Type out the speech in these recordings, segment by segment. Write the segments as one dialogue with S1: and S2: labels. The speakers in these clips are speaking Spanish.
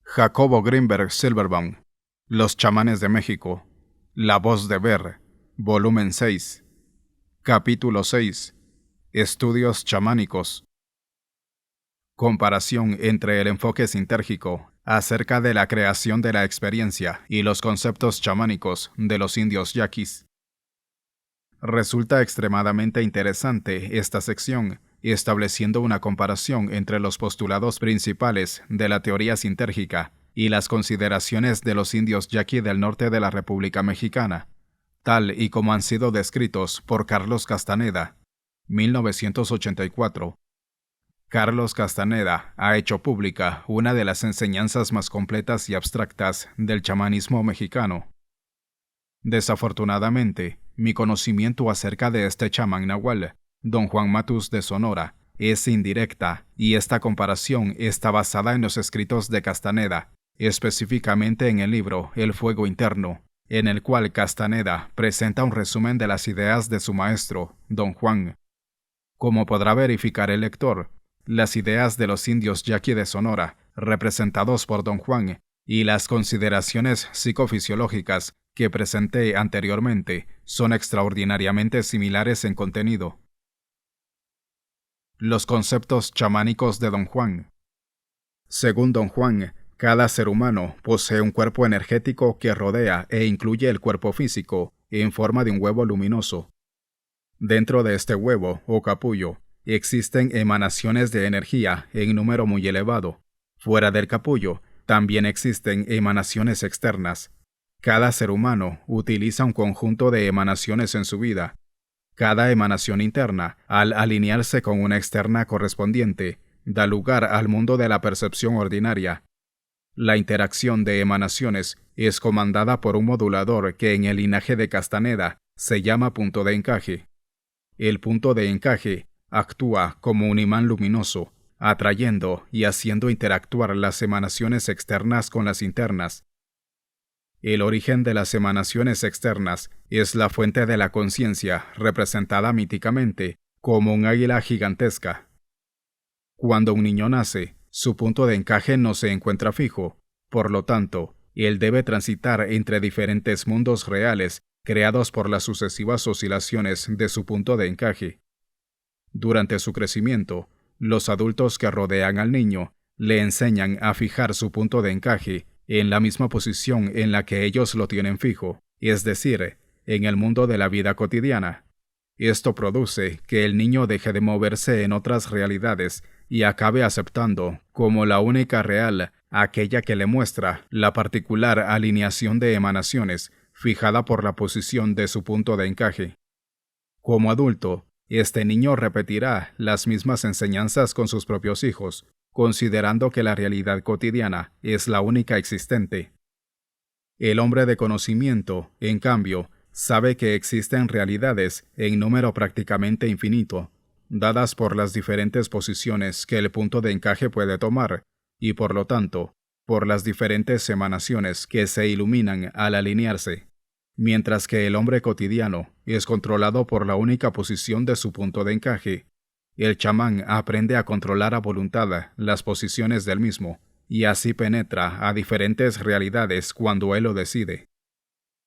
S1: Jacobo Greenberg Silverbaum, Los chamanes de México, La voz de Ver, volumen 6, capítulo 6, Estudios chamánicos. Comparación entre el enfoque sintérgico acerca de la creación de la experiencia y los conceptos chamánicos de los indios yaquis. Resulta extremadamente interesante esta sección, estableciendo una comparación entre los postulados principales de la teoría sintérgica y las consideraciones de los indios yaqui del norte de la República Mexicana, tal y como han sido descritos por Carlos Castaneda, 1984. Carlos Castaneda ha hecho pública una de las enseñanzas más completas y abstractas del chamanismo mexicano. Desafortunadamente, mi conocimiento acerca de este chamán nahual, Don Juan Matus de Sonora, es indirecta, y esta comparación está basada en los escritos de Castaneda, específicamente en el libro El Fuego Interno, en el cual Castaneda presenta un resumen de las ideas de su maestro, Don Juan. Como podrá verificar el lector, las ideas de los indios yaqui de Sonora, representados por Don Juan, y las consideraciones psicofisiológicas que presenté anteriormente son extraordinariamente similares en contenido. Los conceptos chamánicos de Don Juan. Según Don Juan, cada ser humano posee un cuerpo energético que rodea e incluye el cuerpo físico en forma de un huevo luminoso. Dentro de este huevo, o capullo, existen emanaciones de energía en número muy elevado. Fuera del capullo, también existen emanaciones externas. Cada ser humano utiliza un conjunto de emanaciones en su vida. Cada emanación interna, al alinearse con una externa correspondiente, da lugar al mundo de la percepción ordinaria. La interacción de emanaciones es comandada por un modulador que en el linaje de Castaneda se llama punto de encaje. El punto de encaje actúa como un imán luminoso, atrayendo y haciendo interactuar las emanaciones externas con las internas. El origen de las emanaciones externas es la fuente de la conciencia, representada míticamente como un águila gigantesca. Cuando un niño nace, su punto de encaje no se encuentra fijo, por lo tanto, él debe transitar entre diferentes mundos reales creados por las sucesivas oscilaciones de su punto de encaje. Durante su crecimiento, los adultos que rodean al niño le enseñan a fijar su punto de encaje en la misma posición en la que ellos lo tienen fijo, es decir, en el mundo de la vida cotidiana. Esto produce que el niño deje de moverse en otras realidades y acabe aceptando como la única real aquella que le muestra la particular alineación de emanaciones fijada por la posición de su punto de encaje. Como adulto, este niño repetirá las mismas enseñanzas con sus propios hijos, considerando que la realidad cotidiana es la única existente. El hombre de conocimiento, en cambio, sabe que existen realidades en número prácticamente infinito, dadas por las diferentes posiciones que el punto de encaje puede tomar, y por lo tanto, por las diferentes emanaciones que se iluminan al alinearse, mientras que el hombre cotidiano es controlado por la única posición de su punto de encaje. El chamán aprende a controlar a voluntad las posiciones del mismo, y así penetra a diferentes realidades cuando él lo decide.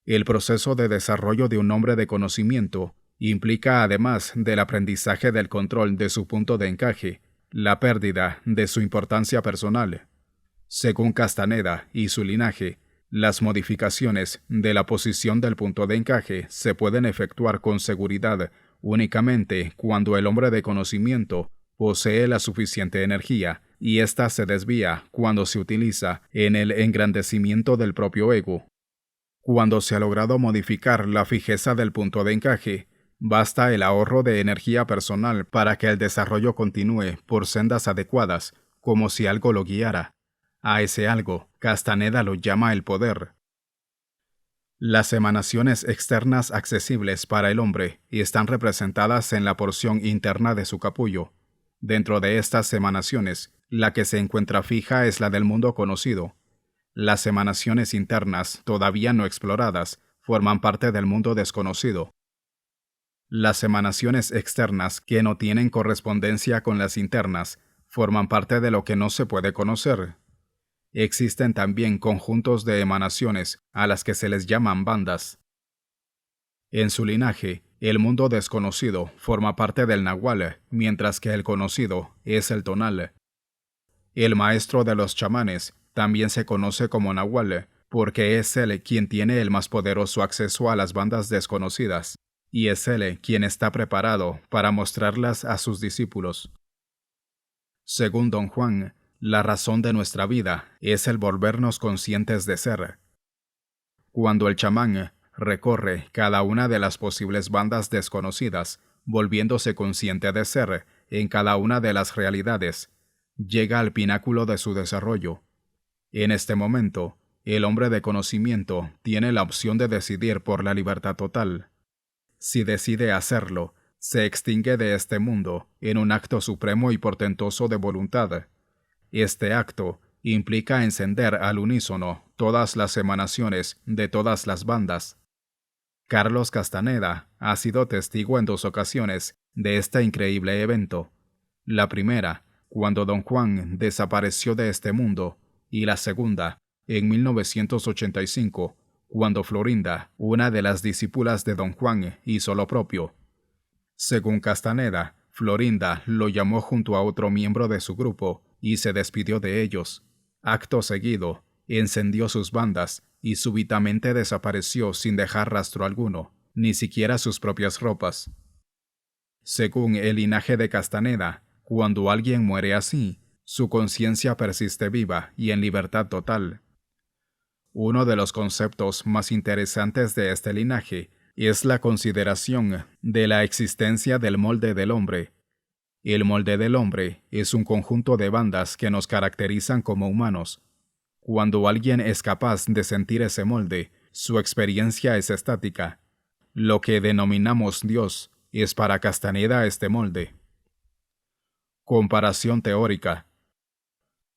S1: El proceso de desarrollo de un hombre de conocimiento implica, además del aprendizaje del control de su punto de encaje, la pérdida de su importancia personal. Según Castaneda y su linaje, las modificaciones de la posición del punto de encaje se pueden efectuar con seguridad únicamente cuando el hombre de conocimiento posee la suficiente energía, y ésta se desvía cuando se utiliza en el engrandecimiento del propio ego. Cuando se ha logrado modificar la fijeza del punto de encaje, basta el ahorro de energía personal para que el desarrollo continúe por sendas adecuadas, como si algo lo guiara. A ese algo, Castaneda lo llama el poder. Las emanaciones externas accesibles para el hombre están representadas en la porción interna de su capullo. Dentro de estas emanaciones, la que se encuentra fija es la del mundo conocido. Las emanaciones internas, todavía no exploradas, forman parte del mundo desconocido. Las emanaciones externas, que no tienen correspondencia con las internas, forman parte de lo que no se puede conocer. existen también conjuntos de emanaciones a las que se les llaman bandas. En su linaje, el mundo desconocido forma parte del nahual, mientras que el conocido es el tonal. El maestro de los chamanes también se conoce como nahual, porque es él quien tiene el más poderoso acceso a las bandas desconocidas, y es él quien está preparado para mostrarlas a sus discípulos. Según Don Juan, la razón de nuestra vida es el volvernos conscientes de ser. Cuando el chamán recorre cada una de las posibles bandas desconocidas, volviéndose consciente de ser en cada una de las realidades, llega al pináculo de su desarrollo. En este momento, el hombre de conocimiento tiene la opción de decidir por la libertad total. Si decide hacerlo, se extingue de este mundo en un acto supremo y portentoso de voluntad. Este acto implica encender al unísono todas las emanaciones de todas las bandas. Carlos Castaneda ha sido testigo en 2 ocasiones de este increíble evento. La primera, cuando Don Juan desapareció de este mundo, y la segunda, en 1985, cuando Florinda, una de las discípulas de Don Juan, hizo lo propio. Según Castaneda, Florinda lo llamó junto a otro miembro de su grupo y se despidió de ellos. Acto seguido, encendió sus bandas y súbitamente desapareció sin dejar rastro alguno, ni siquiera sus propias ropas. Según el linaje de Castaneda, cuando alguien muere así, su conciencia persiste viva y en libertad total. Uno de los conceptos más interesantes de este linaje es la consideración de la existencia del molde del hombre. El molde del hombre es un conjunto de bandas que nos caracterizan como humanos. Cuando alguien es capaz de sentir ese molde, su experiencia es estática. Lo que denominamos Dios es para Castaneda este molde. Comparación teórica.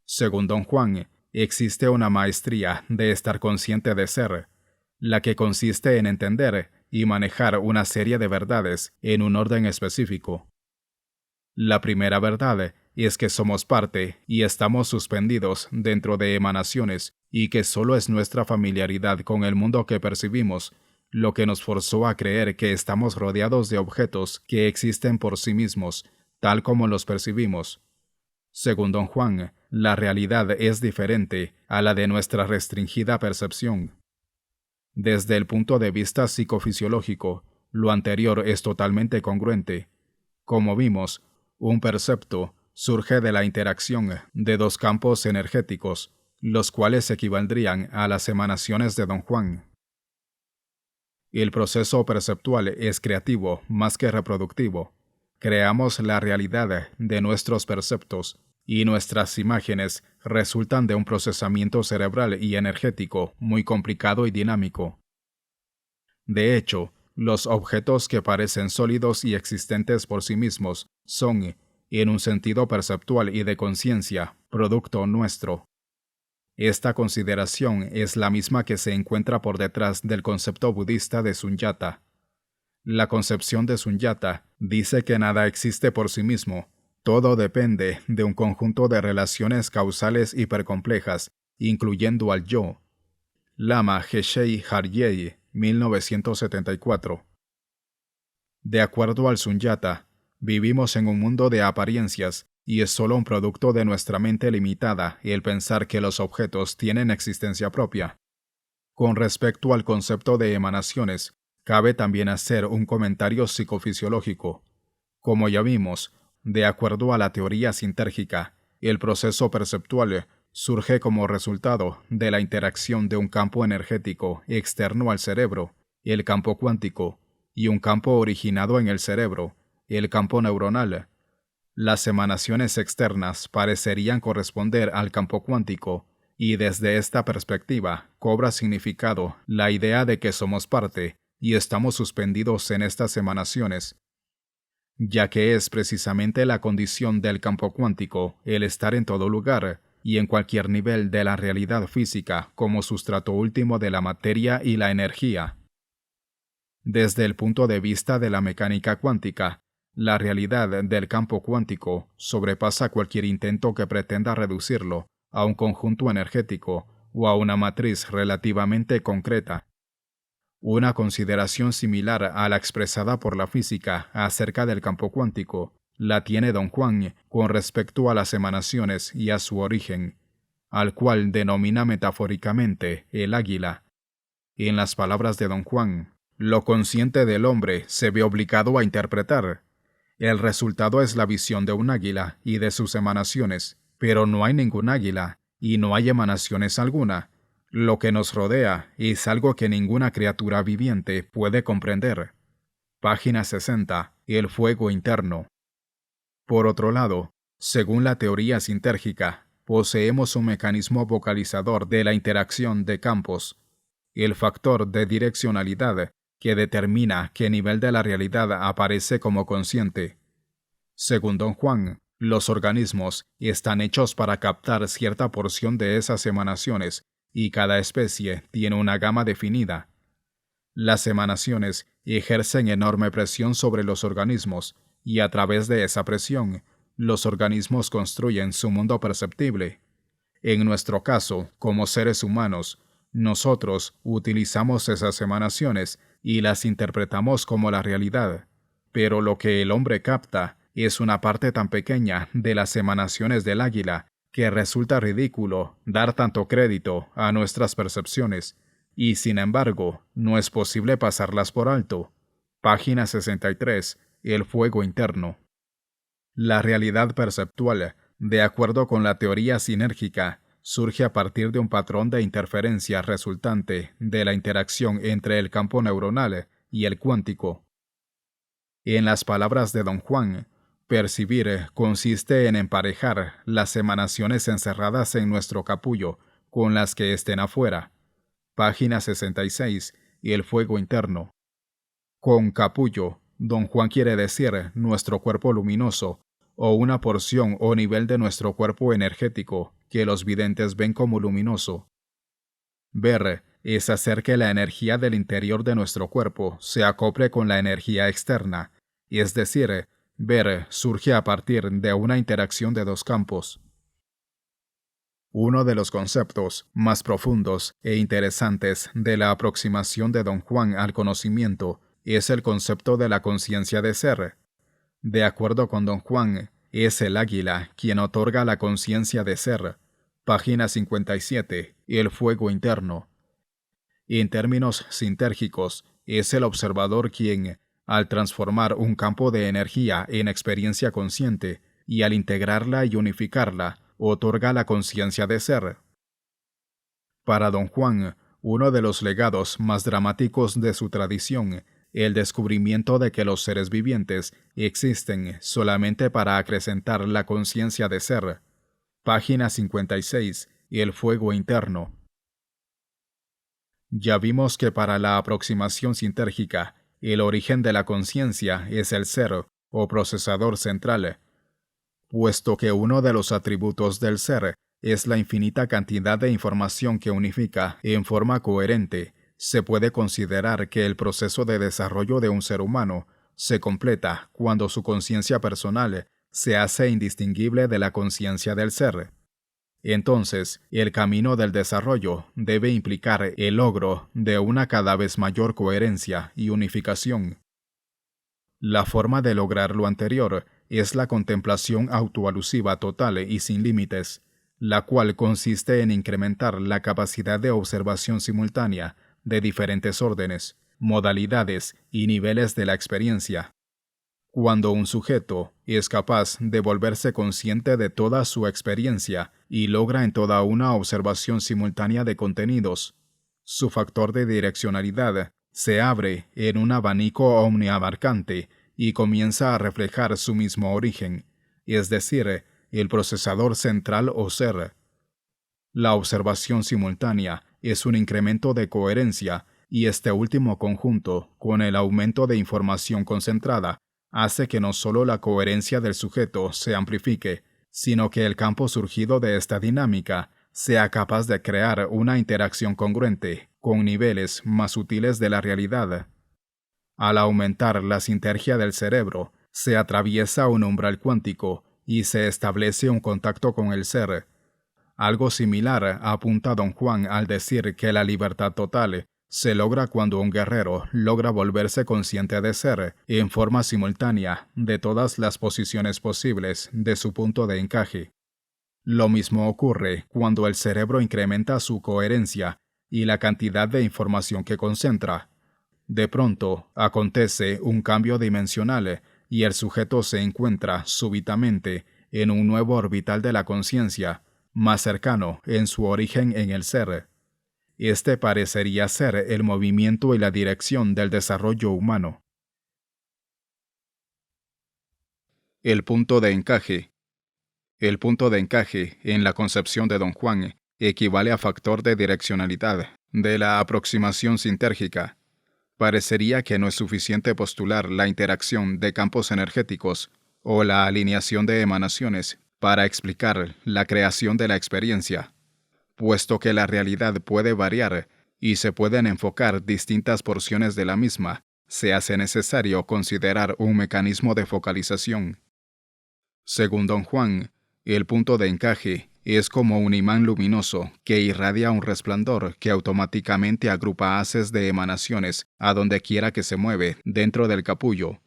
S1: Según Don Juan, existe una maestría de estar consciente de ser, la que consiste en entender y manejar una serie de verdades en un orden específico. La primera verdad es que somos parte y estamos suspendidos dentro de emanaciones y que solo es nuestra familiaridad con el mundo que percibimos lo que nos forzó a creer que estamos rodeados de objetos que existen por sí mismos, tal como los percibimos. Según Don Juan, la realidad es diferente a la de nuestra restringida percepción. Desde el punto de vista psicofisiológico, lo anterior es totalmente congruente. Como vimos, un percepto surge de la interacción de 2 campos energéticos, los cuales equivaldrían a las emanaciones de Don Juan. El proceso perceptual es creativo más que reproductivo. Creamos la realidad de nuestros perceptos y nuestras imágenes resultan de un procesamiento cerebral y energético muy complicado y dinámico. De hecho, los objetos que parecen sólidos y existentes por sí mismos son, en un sentido perceptual y de conciencia, producto nuestro. Esta consideración es la misma que se encuentra por detrás del concepto budista de Sunyata. La concepción de Sunyata dice que nada existe por sí mismo, todo depende de un conjunto de relaciones causales hipercomplejas, incluyendo al yo. Lama Geshe Haryei, 1974. De acuerdo al Sunyata, vivimos en un mundo de apariencias y es solo un producto de nuestra mente limitada el pensar que los objetos tienen existencia propia. Con respecto al concepto de emanaciones, cabe también hacer un comentario psicofisiológico. Como ya vimos, de acuerdo a la teoría sintérgica, el proceso perceptual surge como resultado de la interacción de un campo energético externo al cerebro, el campo cuántico, y un campo originado en el cerebro, el campo neuronal. Las emanaciones externas parecerían corresponder al campo cuántico, y desde esta perspectiva cobra significado la idea de que somos parte y estamos suspendidos en estas emanaciones, ya que es precisamente la condición del campo cuántico el estar en todo lugar y en cualquier nivel de la realidad física como sustrato último de la materia y la energía. Desde el punto de vista de la mecánica cuántica, la realidad del campo cuántico sobrepasa cualquier intento que pretenda reducirlo a un conjunto energético o a una matriz relativamente concreta. Una consideración similar a la expresada por la física acerca del campo cuántico la tiene Don Juan con respecto a las emanaciones y a su origen, al cual denomina metafóricamente el águila. En las palabras de Don Juan, lo consciente del hombre se ve obligado a interpretar. El resultado es la visión de un águila y de sus emanaciones, pero no hay ningún águila y no hay emanaciones alguna. Lo que nos rodea es algo que ninguna criatura viviente puede comprender. Página 60. El fuego interno. Por otro lado, según la teoría sintérgica, poseemos un mecanismo vocalizador de la interacción de campos, el factor de direccionalidad que determina qué nivel de la realidad aparece como consciente. Según Don Juan, los organismos están hechos para captar cierta porción de esas emanaciones y cada especie tiene una gama definida. Las emanaciones ejercen enorme presión sobre los organismos y a través de esa presión, los organismos construyen su mundo perceptible. En nuestro caso, como seres humanos, nosotros utilizamos esas emanaciones y las interpretamos como la realidad. Pero lo que el hombre capta es una parte tan pequeña de las emanaciones del águila que resulta ridículo dar tanto crédito a nuestras percepciones, y sin embargo, no es posible pasarlas por alto. Página 63. El fuego interno. La realidad perceptual, de acuerdo con la teoría sinérgica, surge a partir de un patrón de interferencia resultante de la interacción entre el campo neuronal y el cuántico. En las palabras de Don Juan, percibir consiste en emparejar las emanaciones encerradas en nuestro capullo con las que estén afuera. Página 66. El fuego interno. Con capullo, Don Juan quiere decir nuestro cuerpo luminoso, o una porción o nivel de nuestro cuerpo energético que los videntes ven como luminoso. Ver es hacer que la energía del interior de nuestro cuerpo se acople con la energía externa, es decir, ver surge a partir de una interacción de dos campos. Uno de los conceptos más profundos e interesantes de la aproximación de Don Juan al conocimiento es el concepto de la conciencia de ser. De acuerdo con Don Juan, es el águila quien otorga la conciencia de ser. Página 57. El fuego interno. En términos sintérgicos, es el observador quien, al transformar un campo de energía en experiencia consciente y al integrarla y unificarla, otorga la conciencia de ser. Para Don Juan, uno de los legados más dramáticos de su tradición, el descubrimiento de que los seres vivientes existen solamente para acrecentar la conciencia de ser. Página 56. El fuego interno. Ya vimos que para la aproximación sintérgica, el origen de la conciencia es el ser, o procesador central, puesto que uno de los atributos del ser es la infinita cantidad de información que unifica en forma coherente. Se puede considerar que el proceso de desarrollo de un ser humano se completa cuando su conciencia personal se hace indistinguible de la conciencia del ser. Entonces, el camino del desarrollo debe implicar el logro de una cada vez mayor coherencia y unificación. La forma de lograr lo anterior es la contemplación autoalusiva total y sin límites, la cual consiste en incrementar la capacidad de observación simultánea de diferentes órdenes, modalidades y niveles de la experiencia. Cuando un sujeto es capaz de volverse consciente de toda su experiencia y logra en toda una observación simultánea de contenidos, su factor de direccionalidad se abre en un abanico omniabarcante y comienza a reflejar su mismo origen, es decir, el procesador central o ser. La observación simultánea es un incremento de coherencia y este último conjunto, con el aumento de información concentrada, hace que no solo la coherencia del sujeto se amplifique, sino que el campo surgido de esta dinámica sea capaz de crear una interacción congruente con niveles más sutiles de la realidad. Al aumentar la sinergia del cerebro, se atraviesa un umbral cuántico y se establece un contacto con el ser. Algo similar apunta don Juan al decir que la libertad total se logra cuando un guerrero logra volverse consciente de ser, en forma simultánea, de todas las posiciones posibles de su punto de encaje. Lo mismo ocurre cuando el cerebro incrementa su coherencia y la cantidad de información que concentra. De pronto, acontece un cambio dimensional y el sujeto se encuentra súbitamente en un nuevo orbital de la conciencia, más cercano en su origen en el ser. Este parecería ser el movimiento y la dirección del desarrollo humano. El punto de encaje. El punto de encaje, en la concepción de don Juan, equivale a factor de direccionalidad de la aproximación sintérgica. Parecería que no es suficiente postular la interacción de campos energéticos o la alineación de emanaciones para explicar la creación de la experiencia, puesto que la realidad puede variar y se pueden enfocar distintas porciones de la misma, se hace necesario considerar un mecanismo de focalización. Según don Juan, el punto de encaje es como un imán luminoso que irradia un resplandor que automáticamente agrupa haces de emanaciones a donde quiera que se mueve dentro del capullo.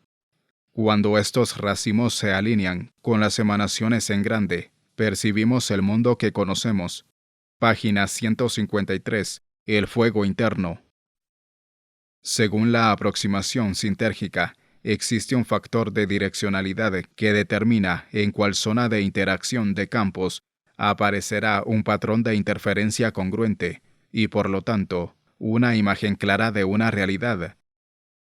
S1: Cuando estos racimos se alinean con las emanaciones en grande, percibimos el mundo que conocemos. Página 153. El fuego interno. Según la aproximación sintérgica, existe un factor de direccionalidad que determina en cuál zona de interacción de campos aparecerá un patrón de interferencia congruente y, por lo tanto, una imagen clara de una realidad.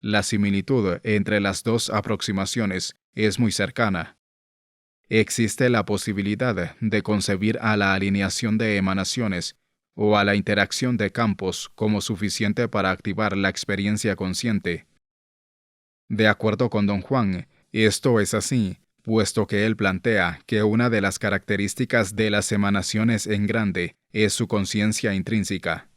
S1: La similitud entre las dos aproximaciones es muy cercana. Existe la posibilidad de concebir a la alineación de emanaciones o a la interacción de campos como suficiente para activar la experiencia consciente. De acuerdo con don Juan, esto es así, puesto que él plantea que una de las características de las emanaciones en grande es su conciencia intrínseca.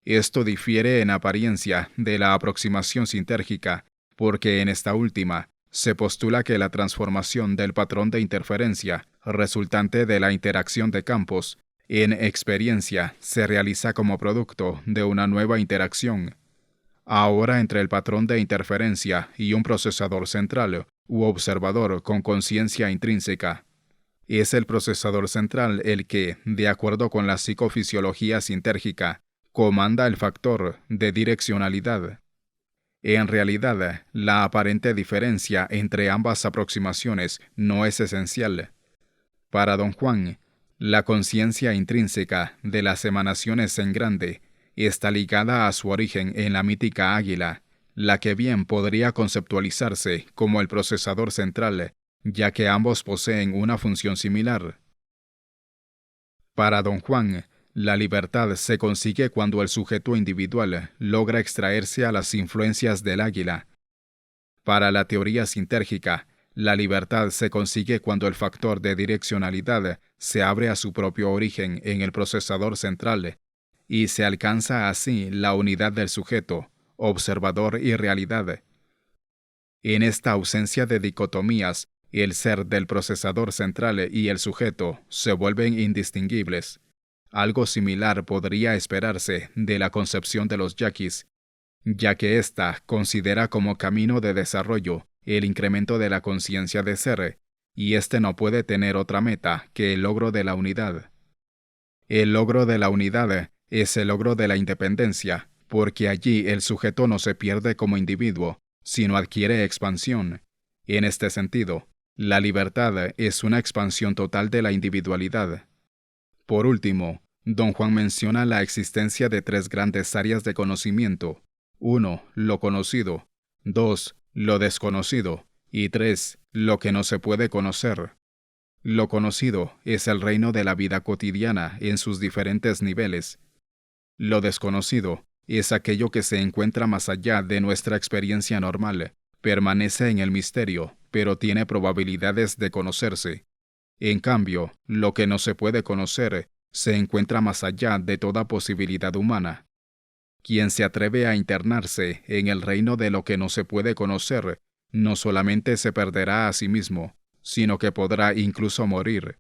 S1: Esto difiere en apariencia de la aproximación sintérgica, porque en esta última se postula que la transformación del patrón de interferencia resultante de la interacción de campos en experiencia se realiza como producto de una nueva interacción, ahora entre el patrón de interferencia y un procesador central u observador con conciencia intrínseca. Es el procesador central el que, de acuerdo con la psicofisiología sintérgica, comanda el factor de direccionalidad. En realidad, la aparente diferencia entre ambas aproximaciones no es esencial. Para don Juan, la conciencia intrínseca de las emanaciones en grande está ligada a su origen en la mítica águila, la que bien podría conceptualizarse como el procesador central, ya que ambos poseen una función similar. Para don Juan, la libertad se consigue cuando el sujeto individual logra extraerse a las influencias del águila. Para la teoría sintérgica, la libertad se consigue cuando el factor de direccionalidad se abre a su propio origen en el procesador central, y se alcanza así la unidad del sujeto, observador y realidad. En esta ausencia de dicotomías, el ser del procesador central y el sujeto se vuelven indistinguibles. Algo similar podría esperarse de la concepción de los yaquis, ya que ésta considera como camino de desarrollo el incremento de la conciencia de ser, y éste no puede tener otra meta que el logro de la unidad. El logro de la unidad es el logro de la independencia, porque allí el sujeto no se pierde como individuo, sino adquiere expansión. En este sentido, la libertad es una expansión total de la individualidad. Por último, don Juan menciona la existencia de tres grandes áreas de conocimiento. 1. Lo conocido. 2. Lo desconocido. Y 3. Lo que no se puede conocer. Lo conocido es el reino de la vida cotidiana en sus diferentes niveles. Lo desconocido es aquello que se encuentra más allá de nuestra experiencia normal, permanece en el misterio, pero tiene probabilidades de conocerse. En cambio, lo que no se puede conocer se encuentra más allá de toda posibilidad humana. Quien se atreve a internarse en el reino de lo que no se puede conocer, no solamente se perderá a sí mismo, sino que podrá incluso morir.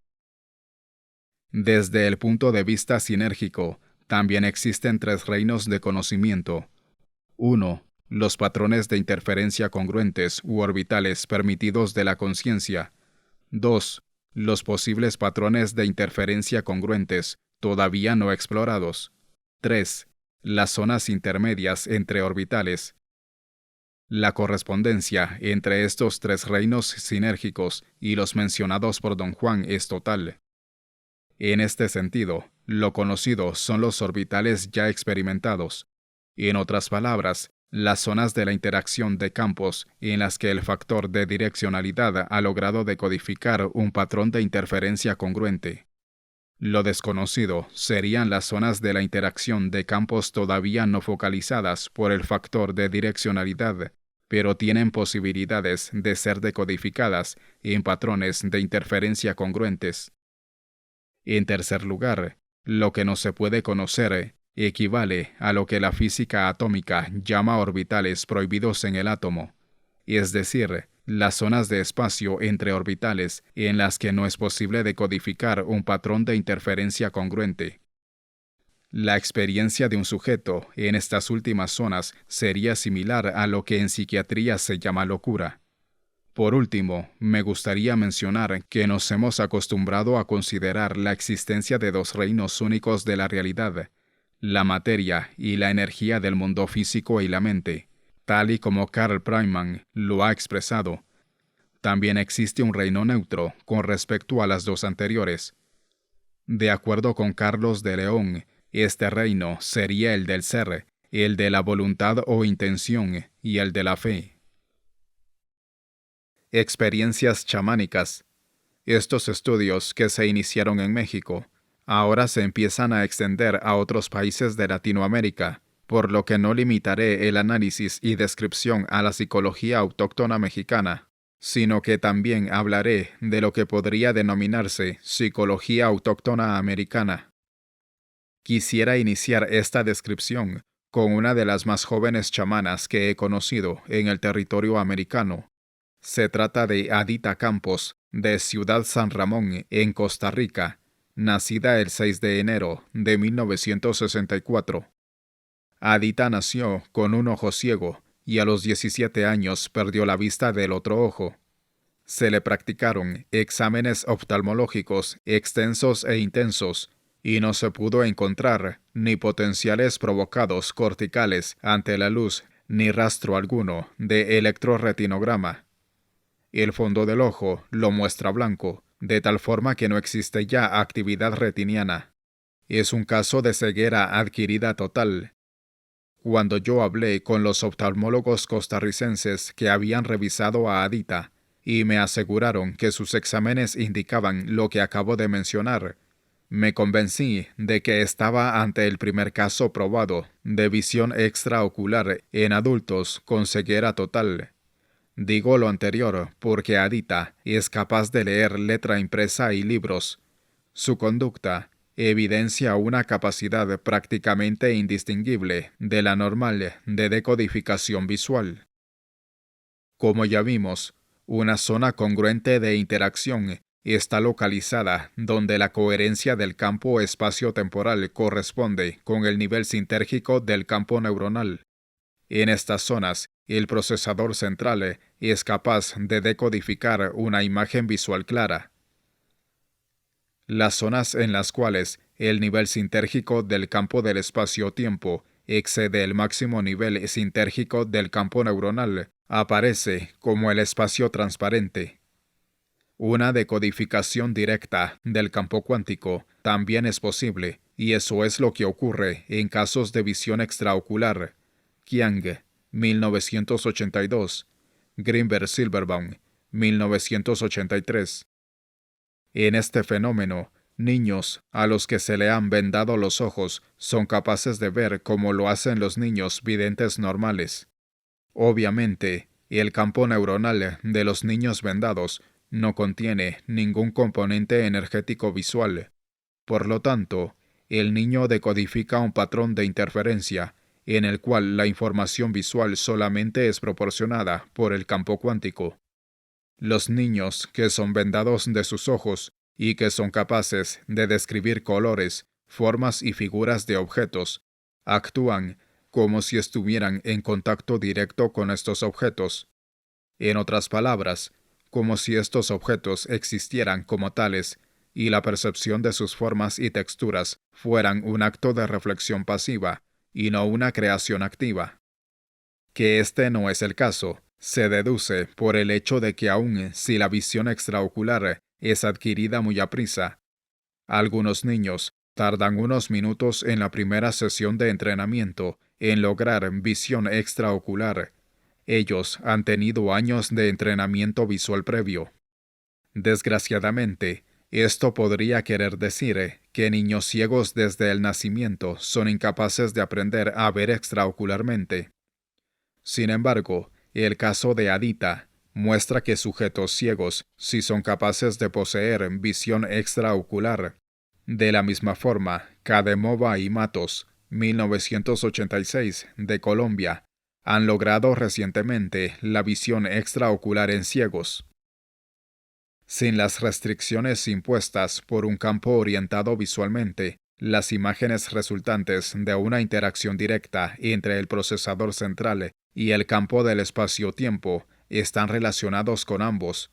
S1: Desde el punto de vista sinérgico, también existen tres reinos de conocimiento. 1. Los patrones de interferencia congruentes u orbitales permitidos de la conciencia. 2. Los posibles patrones de interferencia congruentes todavía no explorados. 3. Las zonas intermedias entre orbitales. La correspondencia entre estos tres reinos sinérgicos y los mencionados por Don Juan es total. En este sentido, lo conocido son los orbitales ya experimentados. En otras palabras, las zonas de la interacción de campos en las que el factor de direccionalidad ha logrado decodificar un patrón de interferencia congruente. Lo desconocido serían las zonas de la interacción de campos todavía no focalizadas por el factor de direccionalidad, pero tienen posibilidades de ser decodificadas en patrones de interferencia congruentes. En tercer lugar, lo que no se puede conocer equivale a lo que la física atómica llama orbitales prohibidos en el átomo, es decir, las zonas de espacio entre orbitales en las que no es posible decodificar un patrón de interferencia congruente. La experiencia de un sujeto en estas últimas zonas sería similar a lo que en psiquiatría se llama locura. Por último, me gustaría mencionar que nos hemos acostumbrado a considerar la existencia de dos reinos únicos de la realidad, la materia y la energía del mundo físico y la mente, tal y como Karl Preinmann lo ha expresado. También existe un reino neutro con respecto a las dos anteriores. De acuerdo con Carlos de León, este reino sería el del ser, el de la voluntad o intención y el de la fe. Experiencias chamánicas. Estos estudios, que se iniciaron en México, ahora se empiezan a extender a otros países de Latinoamérica, por lo que no limitaré el análisis y descripción a la psicología autóctona mexicana, sino que también hablaré de lo que podría denominarse psicología autóctona americana. Quisiera iniciar esta descripción con una de las más jóvenes chamanas que he conocido en el territorio americano. Se trata de Adita Campos, de Ciudad San Ramón, en Costa Rica, nacida el 6 de enero de 1964. Adita nació con un ojo ciego y a los 17 años perdió la vista del otro ojo. Se le practicaron exámenes oftalmológicos extensos e intensos y no se pudo encontrar ni potenciales provocados corticales ante la luz ni rastro alguno de electroretinograma. El fondo del ojo lo muestra blanco, de tal forma que no existe ya actividad retiniana. Es un caso de ceguera adquirida total. Cuando yo hablé con los oftalmólogos costarricenses que habían revisado a Adita y me aseguraron que sus exámenes indicaban lo que acabo de mencionar, me convencí de que estaba ante el primer caso probado de visión extraocular en adultos con ceguera total. Digo lo anterior porque Adita es capaz de leer letra impresa y libros. Su conducta evidencia una capacidad prácticamente indistinguible de la normal de decodificación visual. Como ya vimos, una zona congruente de interacción está localizada donde la coherencia del campo espacio-temporal corresponde con el nivel sintérgico del campo neuronal. En estas zonas, el procesador central es capaz de decodificar una imagen visual clara. Las zonas en las cuales el nivel sintérgico del campo del espacio-tiempo excede el máximo nivel sintérgico del campo neuronal aparece como el espacio transparente. Una decodificación directa del campo cuántico también es posible, y eso es lo que ocurre en casos de visión extraocular. Qiang, 1982. Greenberg-Silverbaum, 1983. En este fenómeno, niños a los que se le han vendado los ojos son capaces de ver como lo hacen los niños videntes normales. Obviamente, el campo neuronal de los niños vendados no contiene ningún componente energético visual. Por lo tanto, el niño decodifica un patrón de interferencia en el cual la información visual solamente es proporcionada por el campo cuántico. Los niños que son vendados de sus ojos y que son capaces de describir colores, formas y figuras de objetos, actúan como si estuvieran en contacto directo con estos objetos. En otras palabras, como si estos objetos existieran como tales y la percepción de sus formas y texturas fueran un acto de reflexión pasiva y no una creación activa. Que este no es el caso, se deduce por el hecho de que aun si la visión extraocular es adquirida muy aprisa, algunos niños tardan unos minutos en la primera sesión de entrenamiento en lograr visión extraocular. Ellos han tenido años de entrenamiento visual previo. Desgraciadamente, esto podría querer decir que niños ciegos desde el nacimiento son incapaces de aprender a ver extraocularmente. Sin embargo, el caso de Aditya muestra que sujetos ciegos sí son capaces de poseer visión extraocular. De la misma forma, Kademova y Matos, 1986, de Colombia, han logrado recientemente la visión extraocular en ciegos. Sin las restricciones impuestas por un campo orientado visualmente, las imágenes resultantes de una interacción directa entre el procesador central y el campo del espacio-tiempo están relacionados con ambos.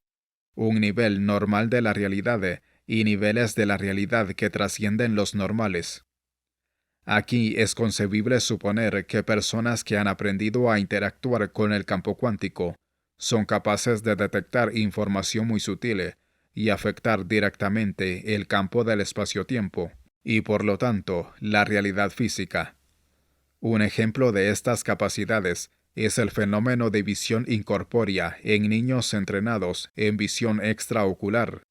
S1: Un nivel normal de la realidad y niveles de la realidad que trascienden los normales. Aquí es concebible suponer que personas que han aprendido a interactuar con el campo cuántico son capaces de detectar información muy sutil y afectar directamente el campo del espacio-tiempo, y por lo tanto la realidad física. Un ejemplo de estas capacidades es el fenómeno de visión incorpórea en niños entrenados en visión extraocular.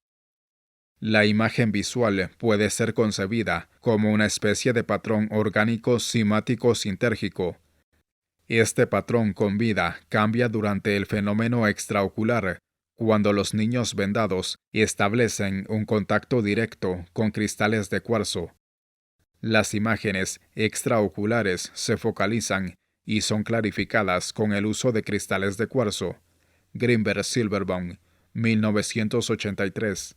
S1: La imagen visual puede ser concebida como una especie de patrón orgánico simático sintérgico. Este patrón con vida cambia durante el fenómeno extraocular, cuando los niños vendados establecen un contacto directo con cristales de cuarzo. Las imágenes extraoculares se focalizan y son clarificadas con el uso de cristales de cuarzo. Grimberg-Silverbaum, 1983.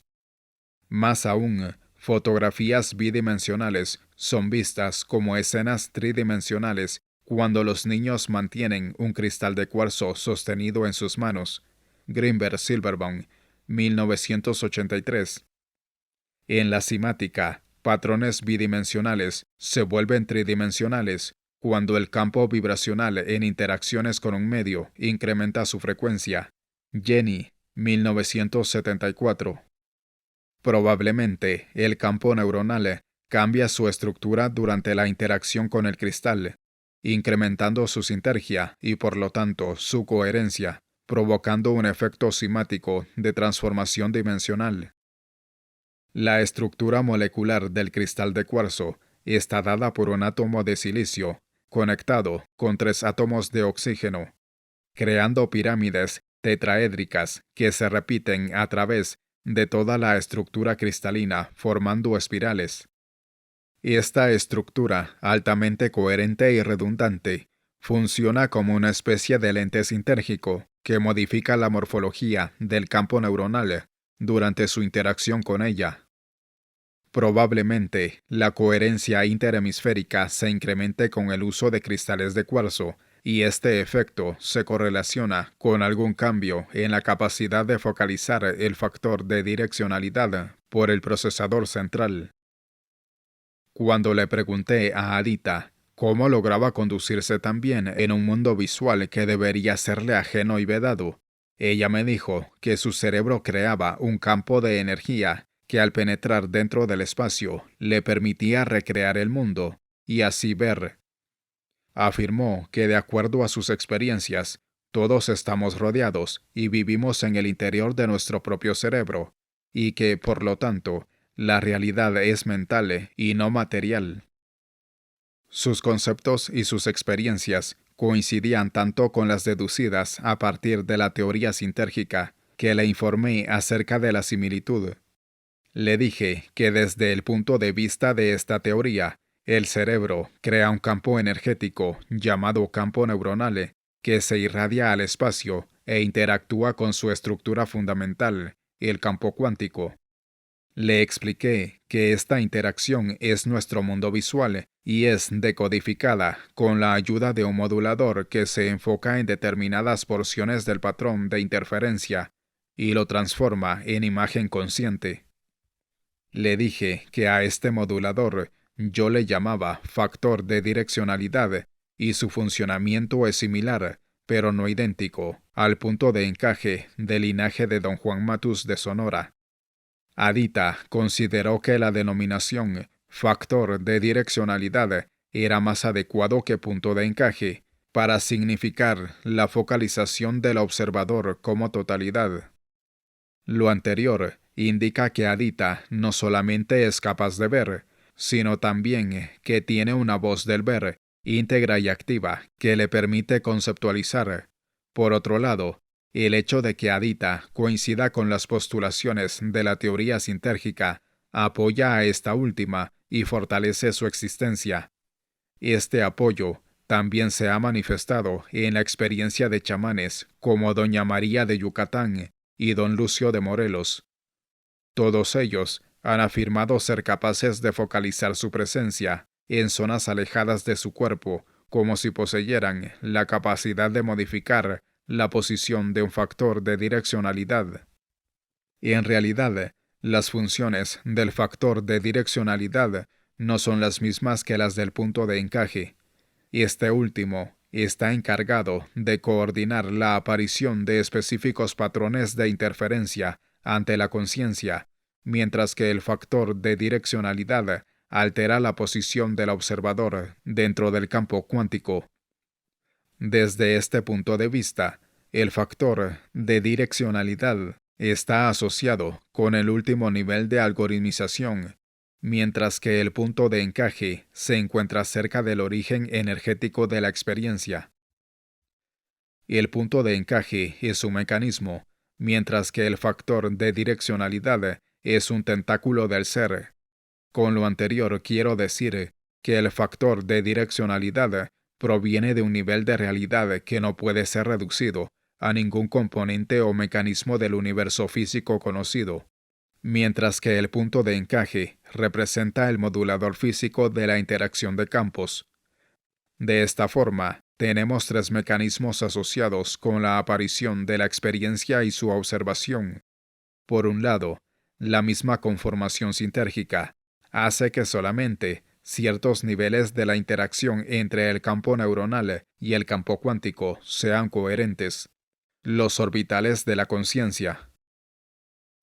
S1: Más aún, fotografías bidimensionales son vistas como escenas tridimensionales cuando los niños mantienen un cristal de cuarzo sostenido en sus manos. Grimberg-Silverbaum, 1983. En la cimática, patrones bidimensionales se vuelven tridimensionales cuando el campo vibracional en interacciones con un medio incrementa su frecuencia. Jenny, 1974. Probablemente, el campo neuronal cambia su estructura durante la interacción con el cristal, incrementando su sinergia y por lo tanto su coherencia, provocando un efecto cimático de transformación dimensional. La estructura molecular del cristal de cuarzo está dada por un átomo de silicio conectado con 3 átomos de oxígeno, creando pirámides tetraédricas que se repiten a través de toda la estructura cristalina formando espirales. Esta estructura, altamente coherente y redundante, funciona como una especie de lente sintérgico que modifica la morfología del campo neuronal durante su interacción con ella. Probablemente, la coherencia interhemisférica se incremente con el uso de cristales de cuarzo, y este efecto se correlaciona con algún cambio en la capacidad de focalizar el factor de direccionalidad por el procesador central. Cuando le pregunté a Aditya cómo lograba conducirse tan bien en un mundo visual que debería serle ajeno y vedado, ella me dijo que su cerebro creaba un campo de energía que al penetrar dentro del espacio le permitía recrear el mundo y así ver. Afirmó que de acuerdo a sus experiencias, todos estamos rodeados y vivimos en el interior de nuestro propio cerebro, y que, por lo tanto, la realidad es mental y no material. Sus conceptos y sus experiencias coincidían tanto con las deducidas a partir de la teoría sintérgica que le informé acerca de la similitud. Le dije que desde el punto de vista de esta teoría, el cerebro crea un campo energético llamado campo neuronal que se irradia al espacio e interactúa con su estructura fundamental, el campo cuántico. Le expliqué que esta interacción es nuestro mundo visual y es decodificada con la ayuda de un modulador que se enfoca en determinadas porciones del patrón de interferencia y lo transforma en imagen consciente. Le dije que a este modulador yo le llamaba factor de direccionalidad y su funcionamiento es similar, pero no idéntico, al punto de encaje del linaje de Don Juan Matus de Sonora. Adita consideró que la denominación factor de direccionalidad era más adecuado que punto de encaje para significar la focalización del observador como totalidad. Lo anterior indica que Adita no solamente es capaz de ver, sino también que tiene una voz del ver íntegra y activa que le permite conceptualizar. Por otro lado, el hecho de que Adita coincida con las postulaciones de la teoría sintérgica apoya a esta última y fortalece su existencia. Este apoyo también se ha manifestado en la experiencia de chamanes como Doña María de Yucatán y Don Lucio de Morelos. Todos ellos han afirmado ser capaces de focalizar su presencia en zonas alejadas de su cuerpo, como si poseyeran la capacidad de modificar la posición de un factor de direccionalidad. En realidad, las funciones del factor de direccionalidad no son las mismas que las del punto de encaje. Este último está encargado de coordinar la aparición de específicos patrones de interferencia ante la conciencia, mientras que el factor de direccionalidad altera la posición del observador dentro del campo cuántico. Desde este punto de vista, el factor de direccionalidad está asociado con el último nivel de algoritmización, mientras que el punto de encaje se encuentra cerca del origen energético de la experiencia. El punto de encaje es un mecanismo, mientras que el factor de direccionalidad es un tentáculo del ser. Con lo anterior quiero decir que el factor de direccionalidad proviene de un nivel de realidad que no puede ser reducido a ningún componente o mecanismo del universo físico conocido, mientras que el punto de encaje representa el modulador físico de la interacción de campos. De esta forma, tenemos tres mecanismos asociados con la aparición de la experiencia y su observación. Por un lado, la misma conformación sintérgica hace que solamente ciertos niveles de la interacción entre el campo neuronal y el campo cuántico sean coherentes, los orbitales de la conciencia.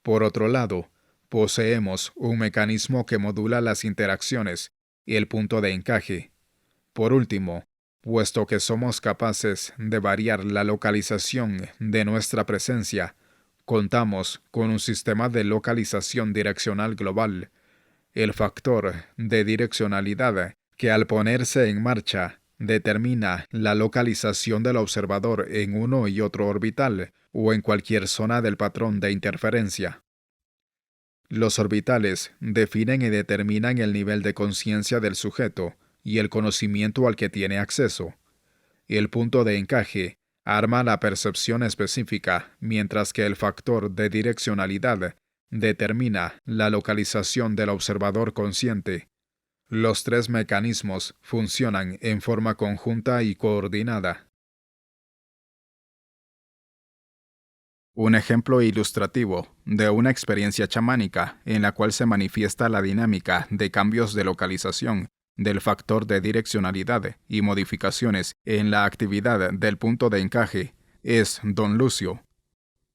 S1: Por otro lado, poseemos un mecanismo que modula las interacciones y el punto de encaje. Por último, puesto que somos capaces de variar la localización de nuestra presencia, contamos con un sistema de localización direccional global, el factor de direccionalidad, que al ponerse en marcha determina la localización del observador en uno y otro orbital o en cualquier zona del patrón de interferencia. Los orbitales definen y determinan el nivel de conciencia del sujeto y el conocimiento al que tiene acceso. El punto de encaje arma la percepción específica, mientras que el factor de direccionalidad determina la localización del observador consciente. Los tres mecanismos funcionan en forma conjunta y coordinada. Un ejemplo ilustrativo de una experiencia chamánica en la cual se manifiesta la dinámica de cambios de localización del factor de direccionalidad y modificaciones en la actividad del punto de encaje es Don Lucio.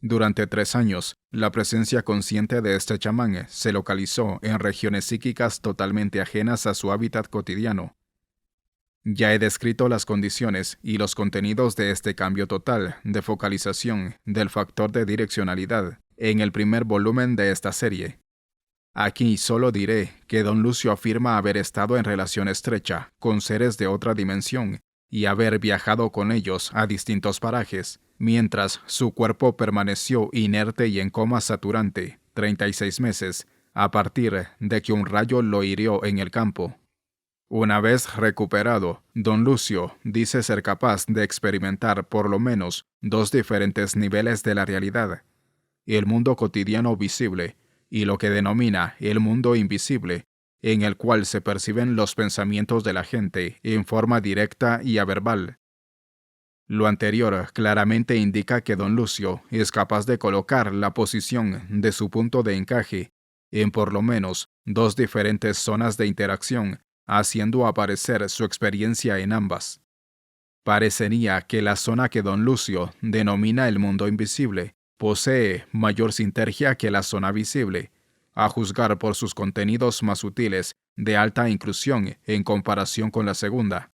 S1: Durante 3 años, la presencia consciente de este chamán se localizó en regiones psíquicas totalmente ajenas a su hábitat cotidiano. Ya he descrito las condiciones y los contenidos de este cambio total de focalización del factor de direccionalidad en el primer volumen de esta serie. Aquí solo diré que Don Lucio afirma haber estado en relación estrecha con seres de otra dimensión y haber viajado con ellos a distintos parajes, mientras su cuerpo permaneció inerte y en coma saturante 36 meses, a partir de que un rayo lo hirió en el campo. Una vez recuperado, Don Lucio dice ser capaz de experimentar por lo menos 2 diferentes niveles de la realidad: el mundo cotidiano visible, y lo que denomina el mundo invisible, en el cual se perciben los pensamientos de la gente en forma directa y averbal. Lo anterior claramente indica que don Lucio es capaz de colocar la posición de su punto de encaje en por lo menos dos diferentes zonas de interacción, haciendo aparecer su experiencia en ambas. Parecería que la zona que don Lucio denomina el mundo invisible posee mayor sinergia que la zona visible, a juzgar por sus contenidos más sutiles de alta inclusión en comparación con la segunda.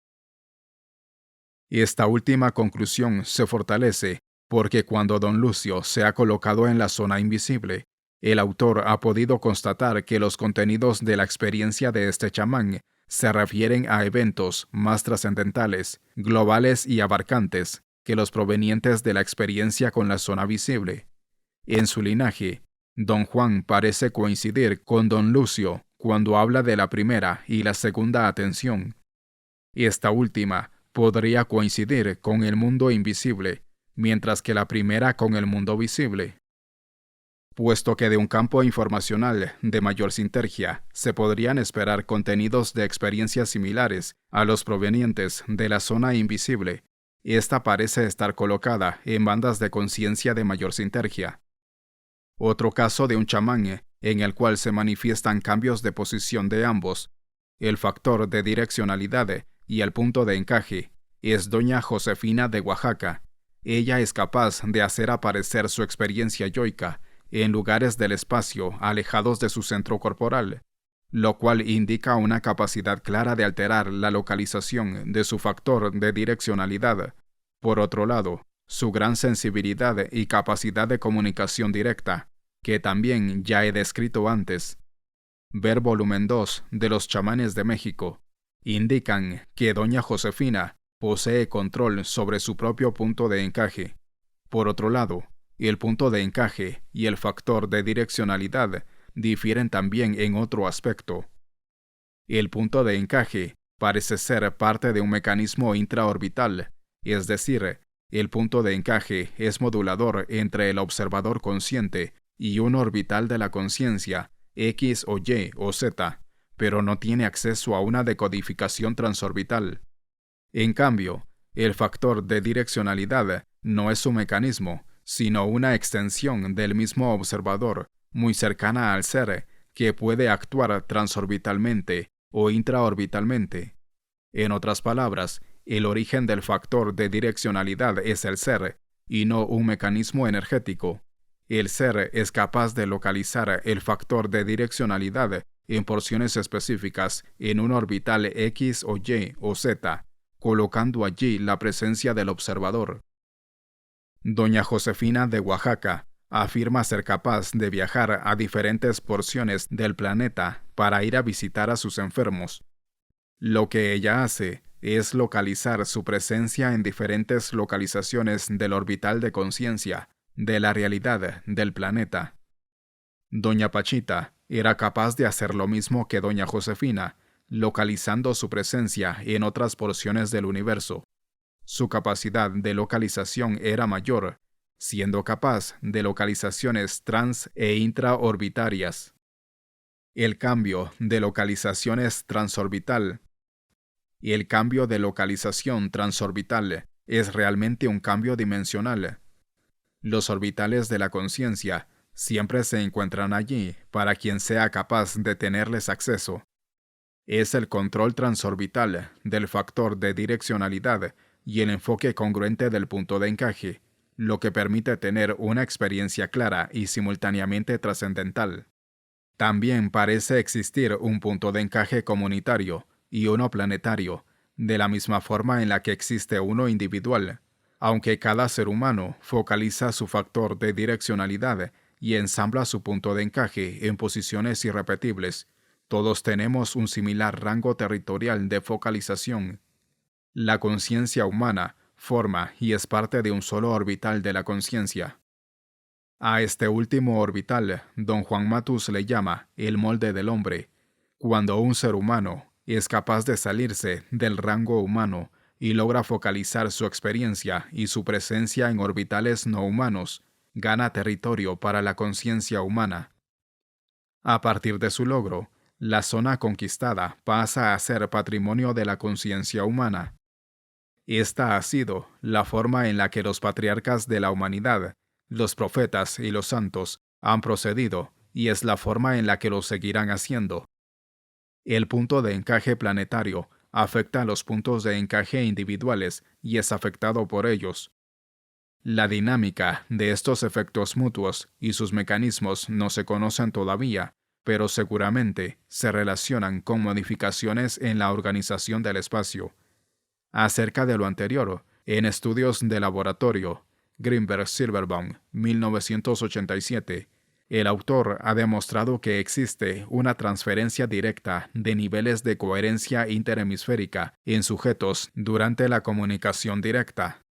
S1: Esta última conclusión se fortalece porque cuando don Lucio se ha colocado en la zona invisible, el autor ha podido constatar que los contenidos de la experiencia de este chamán se refieren a eventos más trascendentales, globales y abarcantes que los provenientes de la experiencia con la zona visible. En su linaje, don Juan parece coincidir con don Lucio cuando habla de la primera y la segunda atención. Esta última podría coincidir con el mundo invisible, mientras que la primera con el mundo visible. Puesto que de un campo informacional de mayor sinergia se podrían esperar contenidos de experiencias similares a los provenientes de la zona invisible, esta parece estar colocada en bandas de conciencia de mayor sinergia. Otro caso de un chamán en el cual se manifiestan cambios de posición de ambos, el factor de direccionalidad y el punto de encaje, es doña Josefina de Oaxaca. Ella es capaz de hacer aparecer su experiencia yoica en lugares del espacio alejados de su centro corporal, lo cual indica una capacidad clara de alterar la localización de su factor de direccionalidad. Por otro lado, su gran sensibilidad y capacidad de comunicación directa, que también ya he descrito antes. Ver volumen 2 de Los Chamanes de México, indican que doña Josefina posee control sobre su propio punto de encaje. Por otro lado, el punto de encaje y el factor de direccionalidad difieren también en otro aspecto. El punto de encaje parece ser parte de un mecanismo intraorbital, es decir, el punto de encaje es modulador entre el observador consciente y un orbital de la conciencia, X o Y o Z, pero no tiene acceso a una decodificación transorbital. En cambio, el factor de direccionalidad no es un mecanismo, sino una extensión del mismo observador, muy cercana al ser, que puede actuar transorbitalmente o intraorbitalmente. En otras palabras, el origen del factor de direccionalidad es el ser, y no un mecanismo energético. El ser es capaz de localizar el factor de direccionalidad en porciones específicas en un orbital X o Y o Z, colocando allí la presencia del observador. Doña Josefina de Oaxaca afirma ser capaz de viajar a diferentes porciones del planeta para ir a visitar a sus enfermos. Lo que ella hace es localizar su presencia en diferentes localizaciones del orbital de conciencia, de la realidad del planeta. Doña Pachita era capaz de hacer lo mismo que doña Josefina, localizando su presencia en otras porciones del universo. Su capacidad de localización era mayor, siendo capaz de localizaciones trans e intraorbitarias. El cambio de localizaciones transorbital y el cambio de localización transorbital es realmente un cambio dimensional. Los orbitales de la conciencia siempre se encuentran allí para quien sea capaz de tenerles acceso. Es el control transorbital del factor de direccionalidad y el enfoque congruente del punto de encaje, lo que permite tener una experiencia clara y simultáneamente trascendental. También parece existir un punto de encaje comunitario y uno planetario, de la misma forma en la que existe uno individual, aunque cada ser humano focaliza su factor de direccionalidad y ensambla su punto de encaje en posiciones irrepetibles. Todos tenemos un similar rango territorial de focalización. La conciencia humana forma y es parte de un solo orbital de la conciencia. A este último orbital, don Juan Matus le llama el molde del hombre. Cuando un ser humano es capaz de salirse del rango humano y logra focalizar su experiencia y su presencia en orbitales no humanos, gana territorio para la conciencia humana. A partir de su logro, la zona conquistada pasa a ser patrimonio de la conciencia humana. Esta ha sido la forma en la que los patriarcas de la humanidad, los profetas y los santos han procedido, y es la forma en la que lo seguirán haciendo. El punto de encaje planetario afecta a los puntos de encaje individuales y es afectado por ellos. La dinámica de estos efectos mutuos y sus mecanismos no se conocen todavía, pero seguramente se relacionan con modificaciones en la organización del espacio. Acerca de lo anterior, en estudios de laboratorio, Greenberg-Silverbaum, 1987, el autor ha demostrado que existe una transferencia directa de niveles de coherencia interhemisférica en sujetos durante la comunicación directa.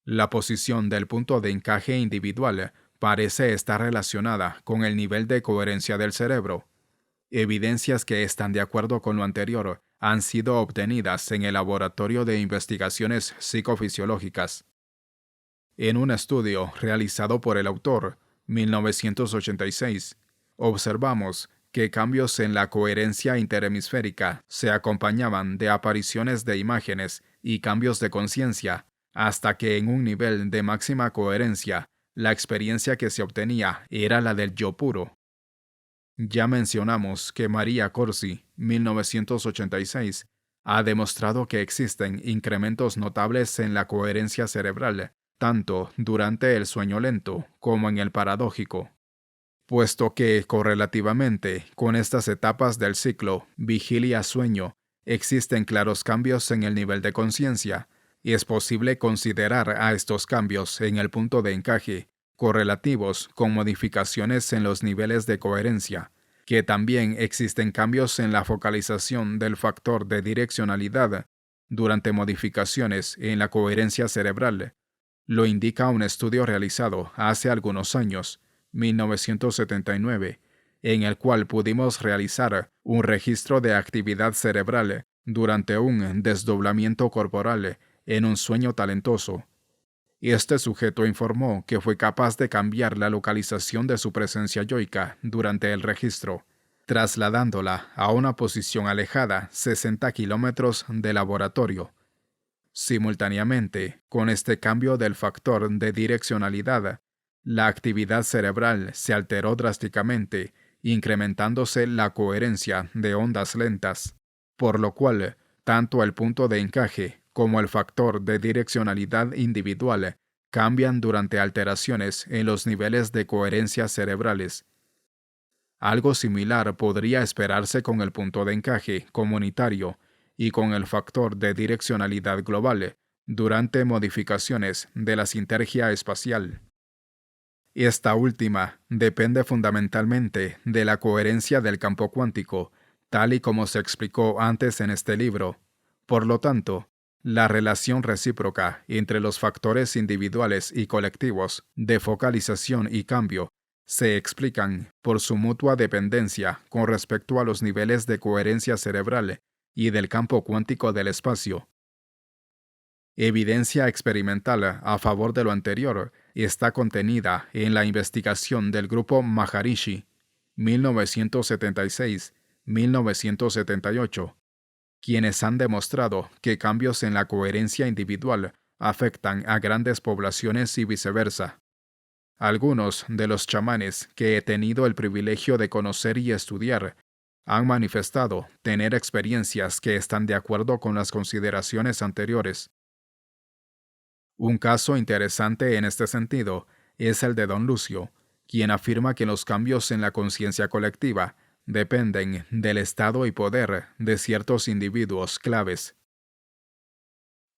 S1: La posición del punto de encaje individual parece estar relacionada con el nivel de coherencia del cerebro. Evidencias que están de acuerdo con lo anterior han sido obtenidas en el Laboratorio de Investigaciones Psicofisiológicas. En un estudio realizado por el autor, 1986, observamos que cambios en la coherencia interhemisférica se acompañaban de apariciones de imágenes y cambios de conciencia, hasta que en un nivel de máxima coherencia, la experiencia que se obtenía era la del yo puro. Ya mencionamos que Maria Corsi, 1986, ha demostrado que existen incrementos notables en la coherencia cerebral, tanto durante el sueño lento como en el paradójico, puesto que correlativamente con estas etapas del ciclo vigilia-sueño existen claros cambios en el nivel de conciencia, y es posible considerar a estos cambios en el punto de encaje correlativos con modificaciones en los niveles de coherencia, que también existen cambios en la focalización del factor de direccionalidad durante modificaciones en la coherencia cerebral. Lo indica un estudio realizado hace algunos años, 1979, en el cual pudimos realizar un registro de actividad cerebral durante un desdoblamiento corporal en un sueño talentoso. Este sujeto informó que fue capaz de cambiar la localización de su presencia yoica durante el registro, trasladándola a una posición alejada 60 kilómetros del laboratorio. Simultáneamente, con este cambio del factor de direccionalidad, la actividad cerebral se alteró drásticamente, incrementándose la coherencia de ondas lentas, por lo cual tanto el punto de encaje como el factor de direccionalidad individual cambian durante alteraciones en los niveles de coherencia cerebrales. Algo similar podría esperarse con el punto de encaje comunitario y con el factor de direccionalidad global durante modificaciones de la sinergia espacial. Esta última depende fundamentalmente de la coherencia del campo cuántico, tal y como se explicó antes en este libro. Por lo tanto, la relación recíproca entre los factores individuales y colectivos de focalización y cambio se explican por su mutua dependencia con respecto a los niveles de coherencia cerebral y del campo cuántico del espacio. Evidencia experimental a favor de lo anterior está contenida en la investigación del grupo Maharishi, 1976-1978, quienes han demostrado que cambios en la coherencia individual afectan a grandes poblaciones y viceversa. Algunos de los chamanes que he tenido el privilegio de conocer y estudiar han manifestado tener experiencias que están de acuerdo con las consideraciones anteriores. Un caso interesante en este sentido es el de Don Lucio, quien afirma que los cambios en la conciencia colectiva dependen del estado y poder de ciertos individuos claves.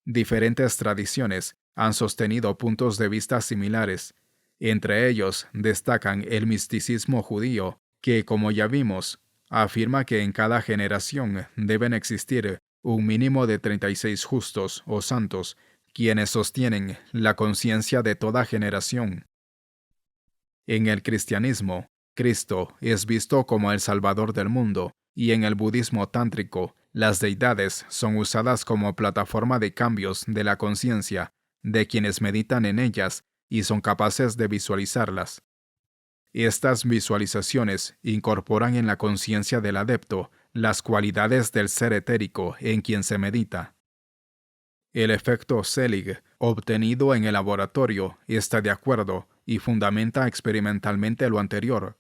S1: Diferentes tradiciones han sostenido puntos de vista similares. Entre ellos destacan el misticismo judío, que, como ya vimos, afirma que en cada generación deben existir un mínimo de 36 justos o santos, quienes sostienen la conciencia de toda generación. En el cristianismo, Cristo es visto como el Salvador del mundo, y en el budismo tántrico, las deidades son usadas como plataforma de cambios de la conciencia de quienes meditan en ellas y son capaces de visualizarlas. Estas visualizaciones incorporan en la conciencia del adepto las cualidades del ser etérico en quien se medita. El efecto Selig, obtenido en el laboratorio, está de acuerdo y fundamenta experimentalmente lo anterior.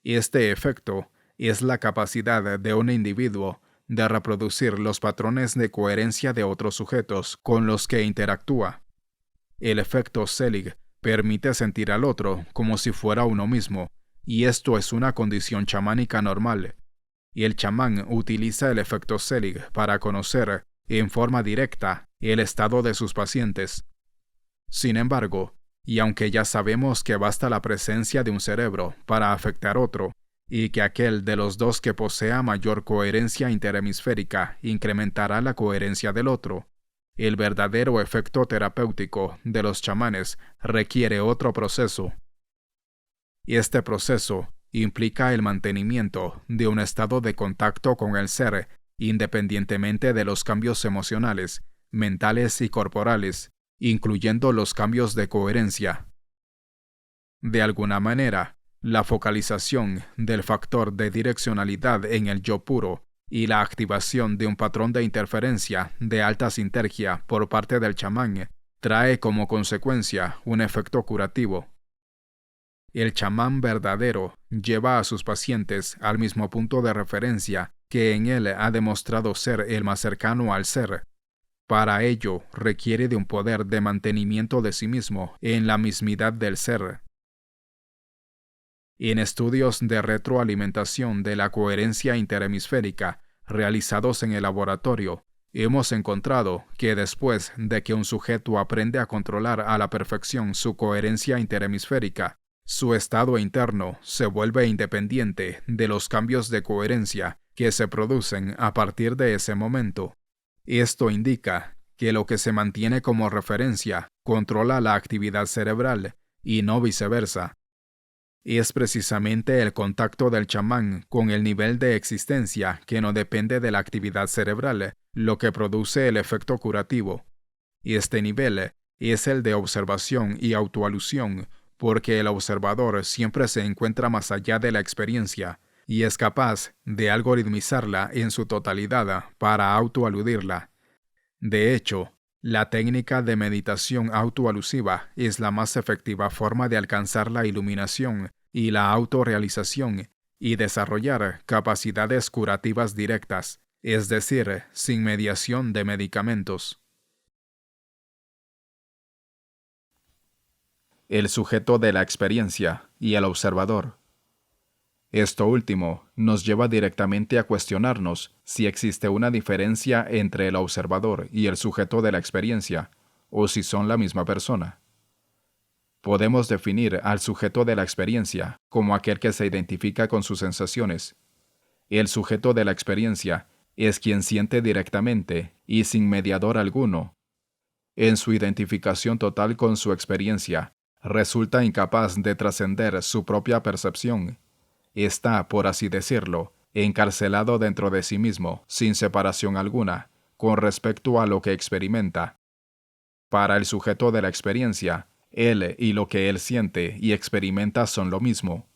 S1: Este efecto es la capacidad de un individuo de reproducir los patrones de coherencia de otros sujetos con los que interactúa. El efecto Selig permite sentir al otro como si fuera uno mismo, y esto es una condición chamánica normal. Y el chamán utiliza el efecto Selig para conocer, en forma directa, el estado de sus pacientes. Sin embargo, y aunque ya sabemos que basta la presencia de un cerebro para afectar otro, y que aquel de los dos que posea mayor coherencia interhemisférica incrementará la coherencia del otro, el verdadero efecto terapéutico de los chamanes requiere otro proceso. Este proceso implica el mantenimiento de un estado de contacto con el ser, independientemente de los cambios emocionales, mentales y corporales, incluyendo los cambios de coherencia. De alguna manera, la focalización del factor de direccionalidad en el yo puro y la activación de un patrón de interferencia de alta sinergia por parte del chamán trae como consecuencia un efecto curativo. El chamán verdadero lleva a sus pacientes al mismo punto de referencia que en él ha demostrado ser el más cercano al ser. Para ello requiere de un poder de mantenimiento de sí mismo en la mismidad del ser. En estudios de retroalimentación de la coherencia interhemisférica realizados en el laboratorio, hemos encontrado que después de que un sujeto aprende a controlar a la perfección su coherencia interhemisférica, su estado interno se vuelve independiente de los cambios de coherencia que se producen a partir de ese momento. Esto indica que lo que se mantiene como referencia controla la actividad cerebral y no viceversa. Es precisamente el contacto del chamán con el nivel de existencia que no depende de la actividad cerebral lo que produce el efecto curativo. Y este nivel es el de observación y autoalusión, porque el observador siempre se encuentra más allá de la experiencia y es capaz de algoritmizarla en su totalidad para autoaludirla. De hecho, la técnica de meditación autoalusiva es la más efectiva forma de alcanzar la iluminación y la autorrealización y desarrollar capacidades curativas directas, es decir, sin mediación de medicamentos. El sujeto de la experiencia y el observador. Esto último nos lleva directamente a cuestionarnos si existe una diferencia entre el observador y el sujeto de la experiencia, o si son la misma persona. Podemos definir al sujeto de la experiencia como aquel que se identifica con sus sensaciones. El sujeto de la experiencia es quien siente directamente y sin mediador alguno. En su identificación total con su experiencia, resulta incapaz de trascender su propia percepción. Está, por así decirlo, encarcelado dentro de sí mismo, sin separación alguna, con respecto a lo que experimenta. Para el sujeto de la experiencia, él y lo que él siente y experimenta son lo mismo.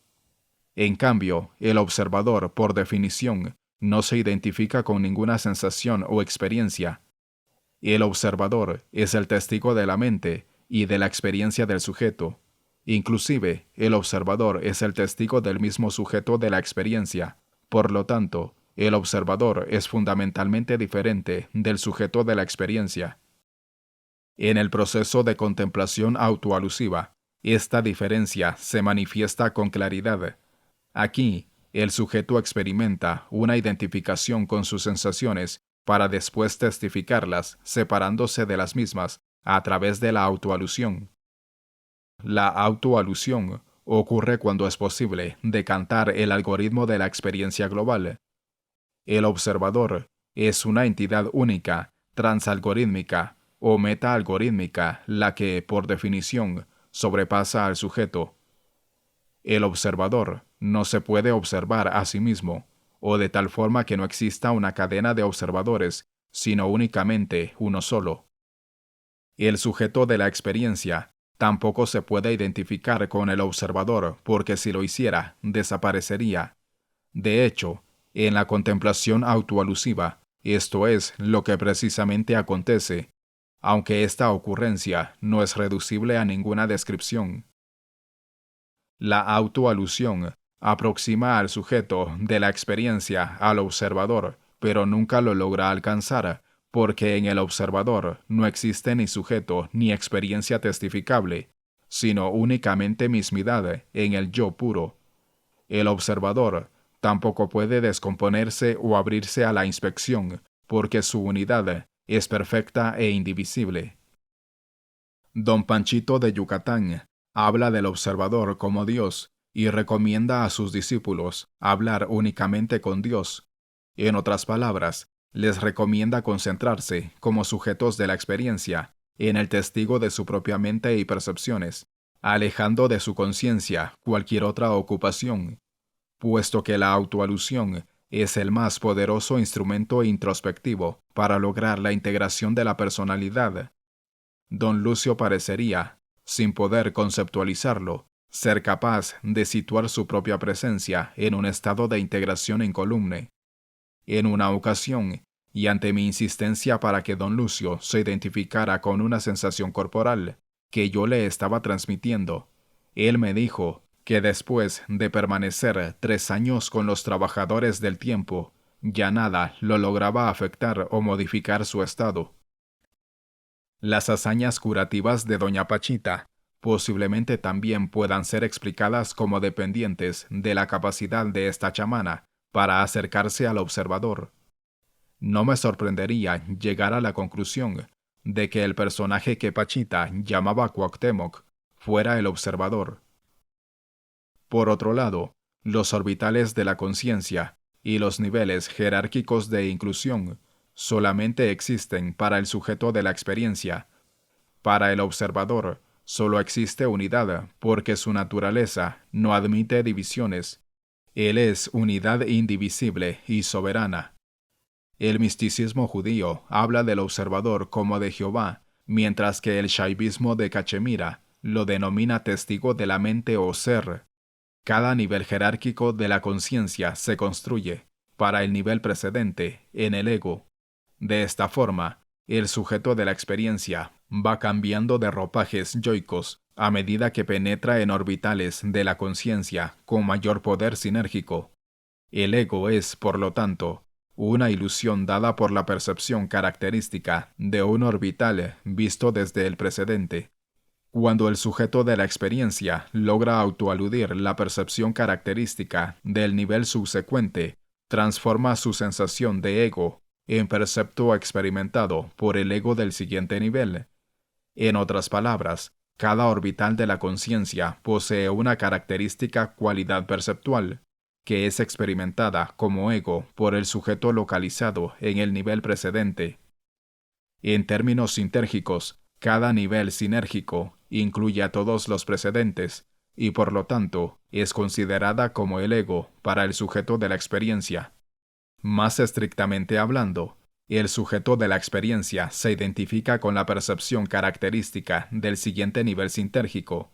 S1: En cambio, el observador, por definición, no se identifica con ninguna sensación o experiencia. El observador es el testigo de la mente y de la experiencia del sujeto. Inclusive, el observador es el testigo del mismo sujeto de la experiencia. Por lo tanto, el observador es fundamentalmente diferente del sujeto de la experiencia. En el proceso de contemplación autoalusiva, esta diferencia se manifiesta con claridad. Aquí, el sujeto experimenta una identificación con sus sensaciones para después testificarlas separándose de las mismas a través de la autoalusión. La autoalusión ocurre cuando es posible decantar el algoritmo de la experiencia global. El observador es una entidad única, transalgorítmica o metaalgorítmica, la que, por definición, sobrepasa al sujeto. El observador no se puede observar a sí mismo, o de tal forma que no exista una cadena de observadores, sino únicamente uno solo. El sujeto de la experiencia Tampoco se puede identificar con el observador, porque si lo hiciera, desaparecería. De hecho, en la contemplación autoalusiva, esto es lo que precisamente acontece, aunque esta ocurrencia no es reducible a ninguna descripción. La autoalusión aproxima al sujeto de la experiencia al observador, pero nunca lo logra alcanzar, porque en el observador no existe ni sujeto ni experiencia testificable, sino únicamente mismidad en el yo puro. El observador tampoco puede descomponerse o abrirse a la inspección, porque su unidad es perfecta e indivisible. Don Panchito de Yucatán habla del observador como Dios y recomienda a sus discípulos hablar únicamente con Dios. En otras palabras, les recomienda concentrarse como sujetos de la experiencia en el testigo de su propia mente y percepciones, alejando de su conciencia cualquier otra ocupación, puesto que la autoalusión es el más poderoso instrumento introspectivo para lograr la integración de la personalidad. Don Lucio parecería, sin poder conceptualizarlo, ser capaz de situar su propia presencia en un estado de integración incolume. En una ocasión, y ante mi insistencia para que don Lucio se identificara con una sensación corporal que yo le estaba transmitiendo, él me dijo que después de permanecer 3 años con los trabajadores del tiempo, ya nada lo lograba afectar o modificar su estado. Las hazañas curativas de doña Pachita posiblemente también puedan ser explicadas como dependientes de la capacidad de esta chamana para acercarse al observador. No me sorprendería llegar a la conclusión de que el personaje que Pachita llamaba Cuauhtémoc fuera el observador. Por otro lado, los orbitales de la conciencia y los niveles jerárquicos de inclusión solamente existen para el sujeto de la experiencia. Para el observador, solo existe unidad porque su naturaleza no admite divisiones. Él es unidad indivisible y soberana. El misticismo judío habla del observador como de Jehová, mientras que el shaivismo de Cachemira lo denomina testigo de la mente o ser. Cada nivel jerárquico de la conciencia se construye, para el nivel precedente, en el ego. De esta forma, el sujeto de la experiencia va cambiando de ropajes yoicos a medida que penetra en orbitales de la conciencia con mayor poder sinérgico. El ego es, por lo tanto, una ilusión dada por la percepción característica de un orbital visto desde el precedente. Cuando el sujeto de la experiencia logra autoaludir la percepción característica del nivel subsecuente, transforma su sensación de ego en percepto experimentado por el ego del siguiente nivel. En otras palabras, cada orbital de la conciencia posee una característica cualidad perceptual, que es experimentada como ego por el sujeto localizado en el nivel precedente. En términos sintérgicos, cada nivel sinérgico incluye a todos los precedentes, y por lo tanto es considerada como el ego para el sujeto de la experiencia. Más estrictamente hablando, el sujeto de la experiencia se identifica con la percepción característica del siguiente nivel sintérgico,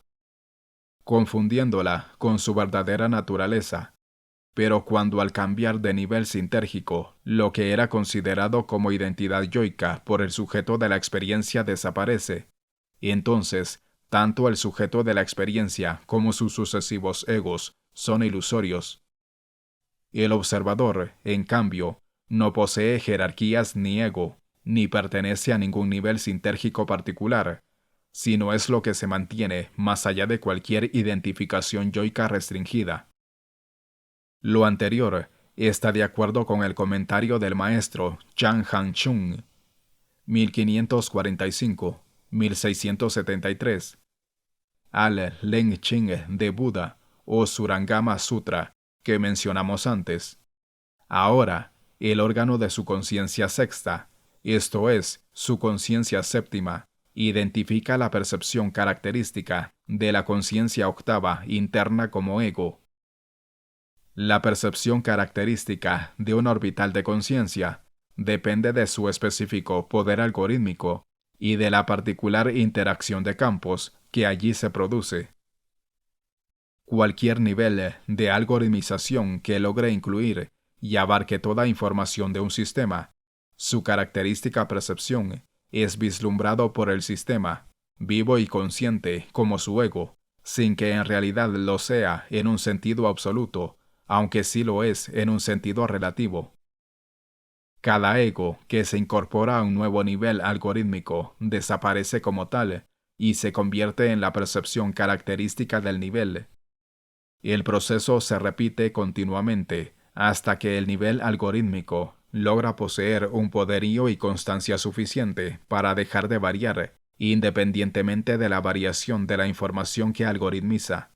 S1: confundiéndola con su verdadera naturaleza. Pero cuando al cambiar de nivel sintérgico, lo que era considerado como identidad yoica por el sujeto de la experiencia desaparece, entonces, tanto el sujeto de la experiencia como sus sucesivos egos son ilusorios. El observador, en cambio, no posee jerarquías ni ego, ni pertenece a ningún nivel sintérgico particular, sino es lo que se mantiene más allá de cualquier identificación yoica restringida. Lo anterior está de acuerdo con el comentario del maestro Chan Han Chung, 1545-1673, al Len Ching de Buda o Surangama Sutra que mencionamos antes. Ahora, el órgano de su conciencia sexta, esto es, su conciencia séptima, identifica la percepción característica de la conciencia octava interna como ego. La percepción característica de un orbital de conciencia depende de su específico poder algorítmico y de la particular interacción de campos que allí se produce. Cualquier nivel de algoritmización que logre incluir y abarque toda información de un sistema, su característica percepción, es vislumbrado por el sistema, vivo y consciente como su ego, sin que en realidad lo sea en un sentido absoluto, aunque sí lo es en un sentido relativo. Cada ego que se incorpora a un nuevo nivel algorítmico desaparece como tal y se convierte en la percepción característica del nivel. El proceso se repite continuamente hasta que el nivel algorítmico logra poseer un poderío y constancia suficiente para dejar de variar, independientemente de la variación de la información que algoritmiza.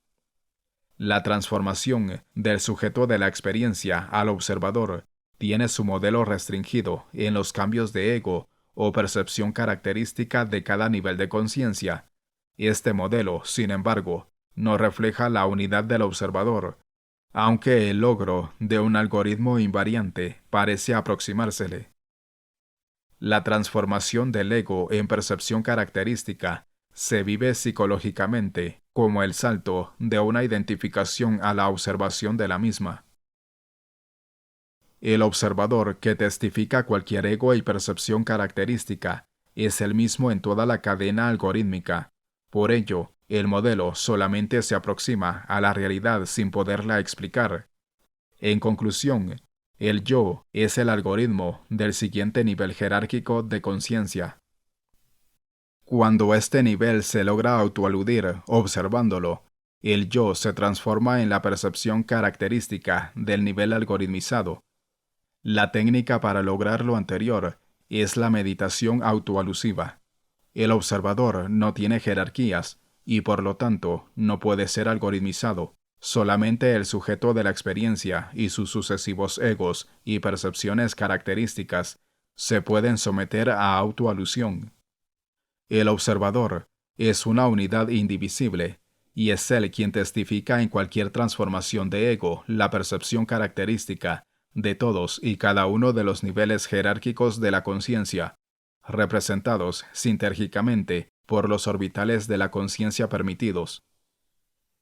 S1: La transformación del sujeto de la experiencia al observador tiene su modelo restringido en los cambios de ego o percepción característica de cada nivel de conciencia. Este modelo, sin embargo, no refleja la unidad del observador, aunque el logro de un algoritmo invariante parece aproximársele. La transformación del ego en percepción característica se vive psicológicamente como el salto de una identificación a la observación de la misma. El observador que testifica cualquier ego y percepción característica es el mismo en toda la cadena algorítmica. Por ello, el modelo solamente se aproxima a la realidad sin poderla explicar. En conclusión, el yo es el algoritmo del siguiente nivel jerárquico de conciencia. Cuando este nivel se logra autoaludir observándolo, el yo se transforma en la percepción característica del nivel algoritmizado. La técnica para lograr lo anterior es la meditación autoalusiva. El observador no tiene jerarquías y por lo tanto no puede ser algoritmizado. Solamente el sujeto de la experiencia y sus sucesivos egos y percepciones características se pueden someter a autoalusión. El observador es una unidad indivisible, y es él quien testifica en cualquier transformación de ego la percepción característica de todos y cada uno de los niveles jerárquicos de la conciencia, representados sintérgicamente por los orbitales de la conciencia permitidos.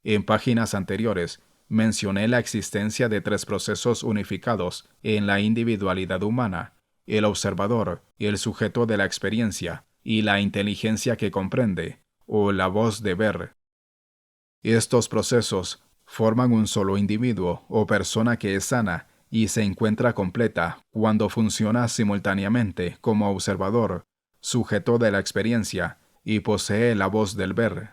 S1: En páginas anteriores, mencioné la existencia de tres procesos unificados en la individualidad humana: el observador, el sujeto de la experiencia, y la inteligencia que comprende, o la voz de ver. Estos procesos forman un solo individuo o persona que es sana y se encuentra completa cuando funciona simultáneamente como observador, sujeto de la experiencia, y posee la voz del ver.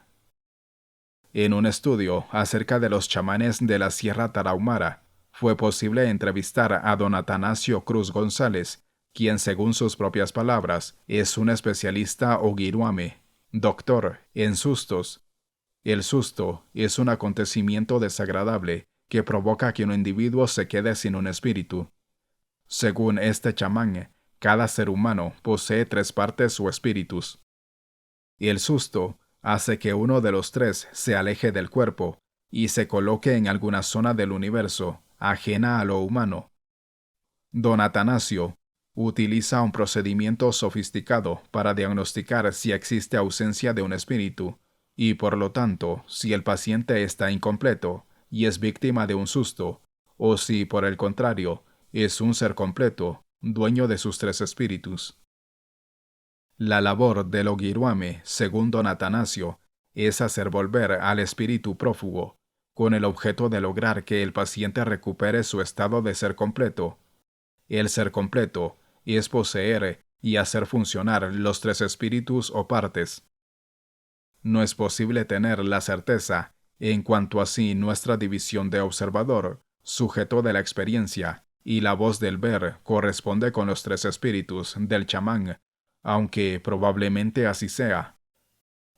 S1: En un estudio acerca de los chamanes de la Sierra Tarahumara, fue posible entrevistar a don Atanasio Cruz González, quien, según sus propias palabras, es un especialista oguiruame, doctor en sustos. El susto es un acontecimiento desagradable que provoca que un individuo se quede sin un espíritu. Según este chamán, cada ser humano posee tres partes o espíritus. El susto hace que uno de los tres se aleje del cuerpo y se coloque en alguna zona del universo, ajena a lo humano. Don Atanasio utiliza un procedimiento sofisticado para diagnosticar si existe ausencia de un espíritu, y por lo tanto, si el paciente está incompleto y es víctima de un susto, o si, por el contrario, es un ser completo, dueño de sus tres espíritus. La labor del oguiruame, según don Atanasio, es hacer volver al espíritu prófugo, con el objeto de lograr que el paciente recupere su estado de ser completo. El ser completo es poseer y hacer funcionar los tres espíritus o partes. No es posible tener la certeza en cuanto a si nuestra división de observador, sujeto de la experiencia, y la voz del ver corresponde con los tres espíritus del chamán, aunque probablemente así sea.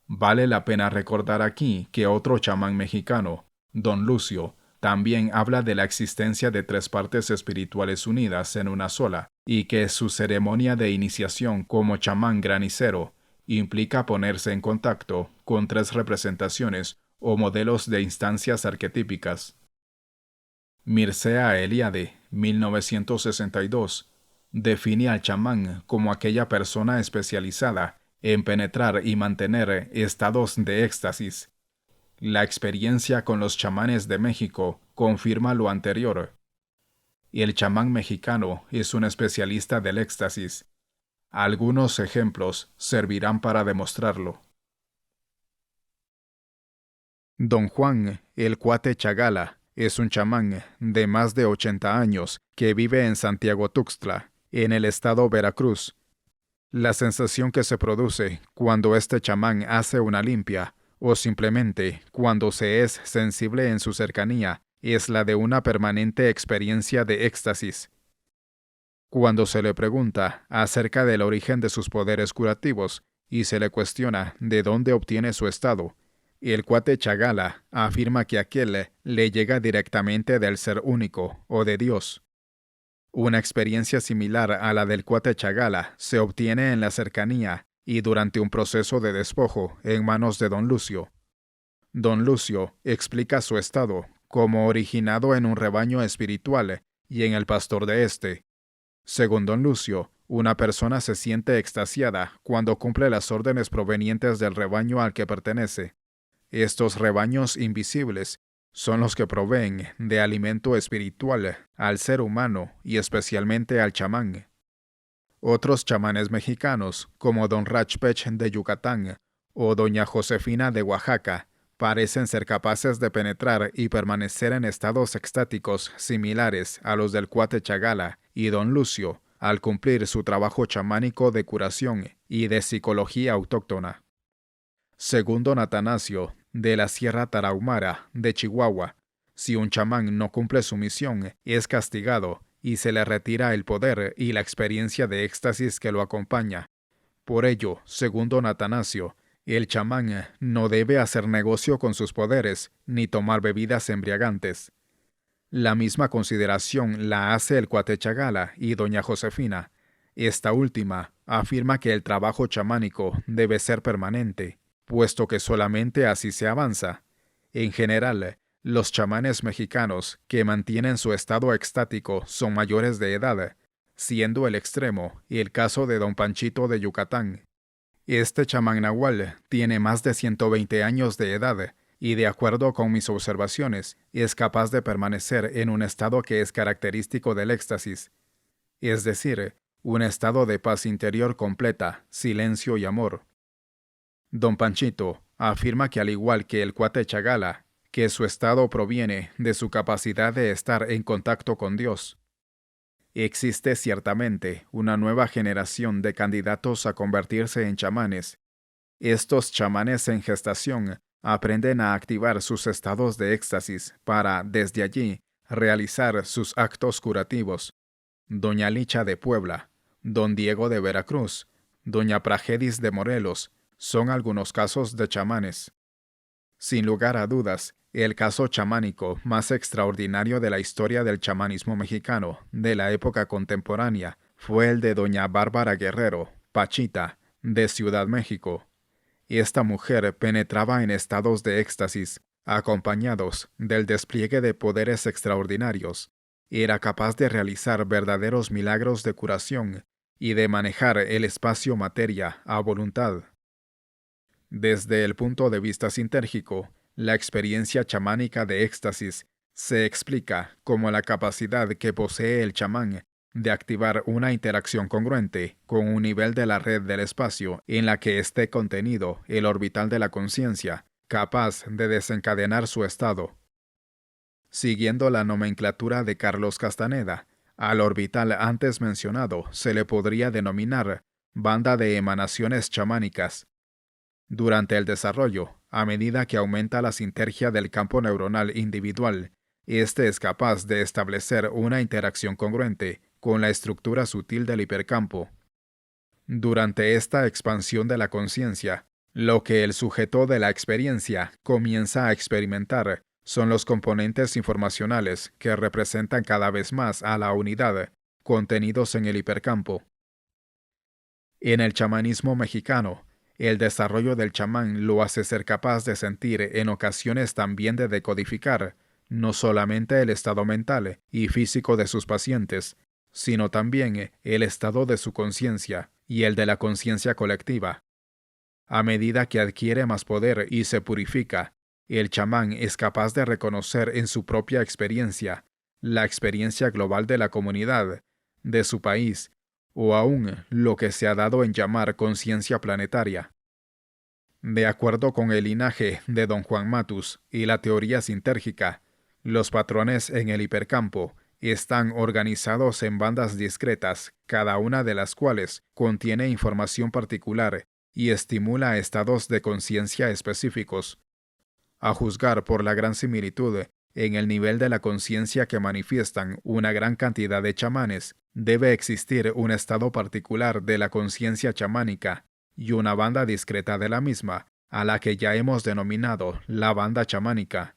S1: Vale la pena recordar aquí que otro chamán mexicano, don Lucio, también habla de la existencia de tres partes espirituales unidas en una sola, y que su ceremonia de iniciación como chamán granicero implica ponerse en contacto con tres representaciones o modelos de instancias arquetípicas. Mircea Eliade, 1962, define al chamán como aquella persona especializada en penetrar y mantener estados de éxtasis. La experiencia con los chamanes de México confirma lo anterior. El chamán mexicano es un especialista del éxtasis. Algunos ejemplos servirán para demostrarlo. Don Juan, el Cuate Chagala, es un chamán de más de 80 años que vive en Santiago Tuxtla, en el estado Veracruz. La sensación que se produce cuando este chamán hace una limpia, o simplemente cuando se es sensible en su cercanía, es la de una permanente experiencia de éxtasis. Cuando se le pregunta acerca del origen de sus poderes curativos y se le cuestiona de dónde obtiene su estado, el Cuate Chagala afirma que aquel le llega directamente del Ser Único o de Dios. Una experiencia similar a la del Cuate Chagala se obtiene en la cercanía y durante un proceso de despojo en manos de Don Lucio. Don Lucio explica su estado como originado en un rebaño espiritual y en el pastor de éste. Según Don Lucio, una persona se siente extasiada cuando cumple las órdenes provenientes del rebaño al que pertenece. Estos rebaños invisibles son los que proveen de alimento espiritual al ser humano y especialmente al chamán. Otros chamanes mexicanos, como Don Rachpech de Yucatán o Doña Josefina de Oaxaca, parecen ser capaces de penetrar y permanecer en estados extáticos similares a los del Cuate Chagala y Don Lucio al cumplir su trabajo chamánico de curación y de psicología autóctona. Según Don Atanasio, de la Sierra Tarahumara, de Chihuahua, si un chamán no cumple su misión, es castigado y se le retira el poder y la experiencia de éxtasis que lo acompaña. Por ello, según Don Atanasio, el chamán no debe hacer negocio con sus poderes ni tomar bebidas embriagantes. La misma consideración la hace el Cuate Chagala y Doña Josefina. Esta última afirma que el trabajo chamánico debe ser permanente, puesto que solamente así se avanza. En general, los chamanes mexicanos que mantienen su estado extático son mayores de edad, siendo el extremo el caso de Don Panchito de Yucatán. Este chamán nahual tiene más de 120 años de edad y, de acuerdo con mis observaciones, es capaz de permanecer en un estado que es característico del éxtasis, es decir, un estado de paz interior completa, silencio y amor. Don Panchito afirma que, al igual que el Cuate Chagala, que su estado proviene de su capacidad de estar en contacto con Dios. Existe ciertamente una nueva generación de candidatos a convertirse en chamanes. Estos chamanes en gestación aprenden a activar sus estados de éxtasis para, desde allí, realizar sus actos curativos. Doña Licha de Puebla, Don Diego de Veracruz, Doña Pragedis de Morelos, son algunos casos de chamanes. Sin lugar a dudas, el caso chamánico más extraordinario de la historia del chamanismo mexicano de la época contemporánea fue el de Doña Bárbara Guerrero, Pachita, de Ciudad México. Esta mujer penetraba en estados de éxtasis, acompañados del despliegue de poderes extraordinarios. Era capaz de realizar verdaderos milagros de curación y de manejar el espacio-materia a voluntad. Desde el punto de vista sintérgico, la experiencia chamánica de éxtasis se explica como la capacidad que posee el chamán de activar una interacción congruente con un nivel de la red del espacio en la que esté contenido el orbital de la conciencia, capaz de desencadenar su estado. Siguiendo la nomenclatura de Carlos Castaneda, al orbital antes mencionado se le podría denominar banda de emanaciones chamánicas. Durante el desarrollo, a medida que aumenta la sinergia del campo neuronal individual, este es capaz de establecer una interacción congruente con la estructura sutil del hipercampo. Durante esta expansión de la conciencia, lo que el sujeto de la experiencia comienza a experimentar son los componentes informacionales que representan cada vez más a la unidad, contenidos en el hipercampo. En el chamanismo mexicano, el desarrollo del chamán lo hace ser capaz de sentir en ocasiones también de decodificar no solamente el estado mental y físico de sus pacientes, sino también el estado de su conciencia y el de la conciencia colectiva. A medida que adquiere más poder y se purifica, el chamán es capaz de reconocer en su propia experiencia, la experiencia global de la comunidad, de su país, o aún lo que se ha dado en llamar conciencia planetaria. De acuerdo con el linaje de Don Juan Matus y la teoría sintérgica, los patrones en el hipercampo están organizados en bandas discretas, cada una de las cuales contiene información particular y estimula estados de conciencia específicos. A juzgar por la gran similitud en el nivel de la conciencia que manifiestan una gran cantidad de chamanes, debe existir un estado particular de la conciencia chamánica y una banda discreta de la misma, a la que ya hemos denominado la banda chamánica.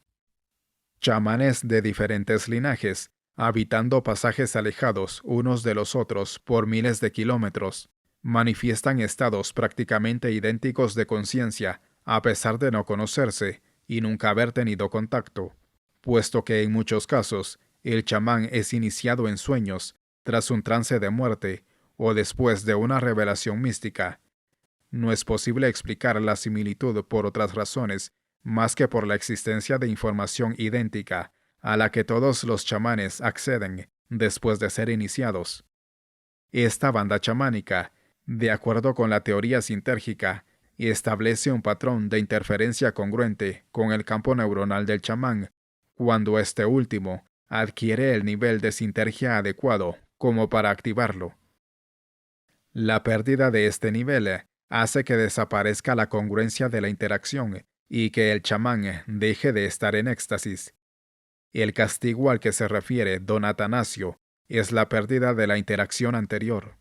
S1: Chamanes de diferentes linajes, habitando pasajes alejados unos de los otros por miles de kilómetros, manifiestan estados prácticamente idénticos de conciencia, a pesar de no conocerse y nunca haber tenido contacto, puesto que en muchos casos el chamán es iniciado en sueños, tras un trance de muerte o después de una revelación mística. No es posible explicar la similitud por otras razones más que por la existencia de información idéntica a la que todos los chamanes acceden después de ser iniciados. Esta banda chamánica, de acuerdo con la teoría sintérgica, establece un patrón de interferencia congruente con el campo neuronal del chamán, cuando este último adquiere el nivel de sintergia adecuado como para activarlo. La pérdida de este nivel hace que desaparezca la congruencia de la interacción y que el chamán deje de estar en éxtasis. El castigo al que se refiere don Atanasio es la pérdida de la interacción anterior.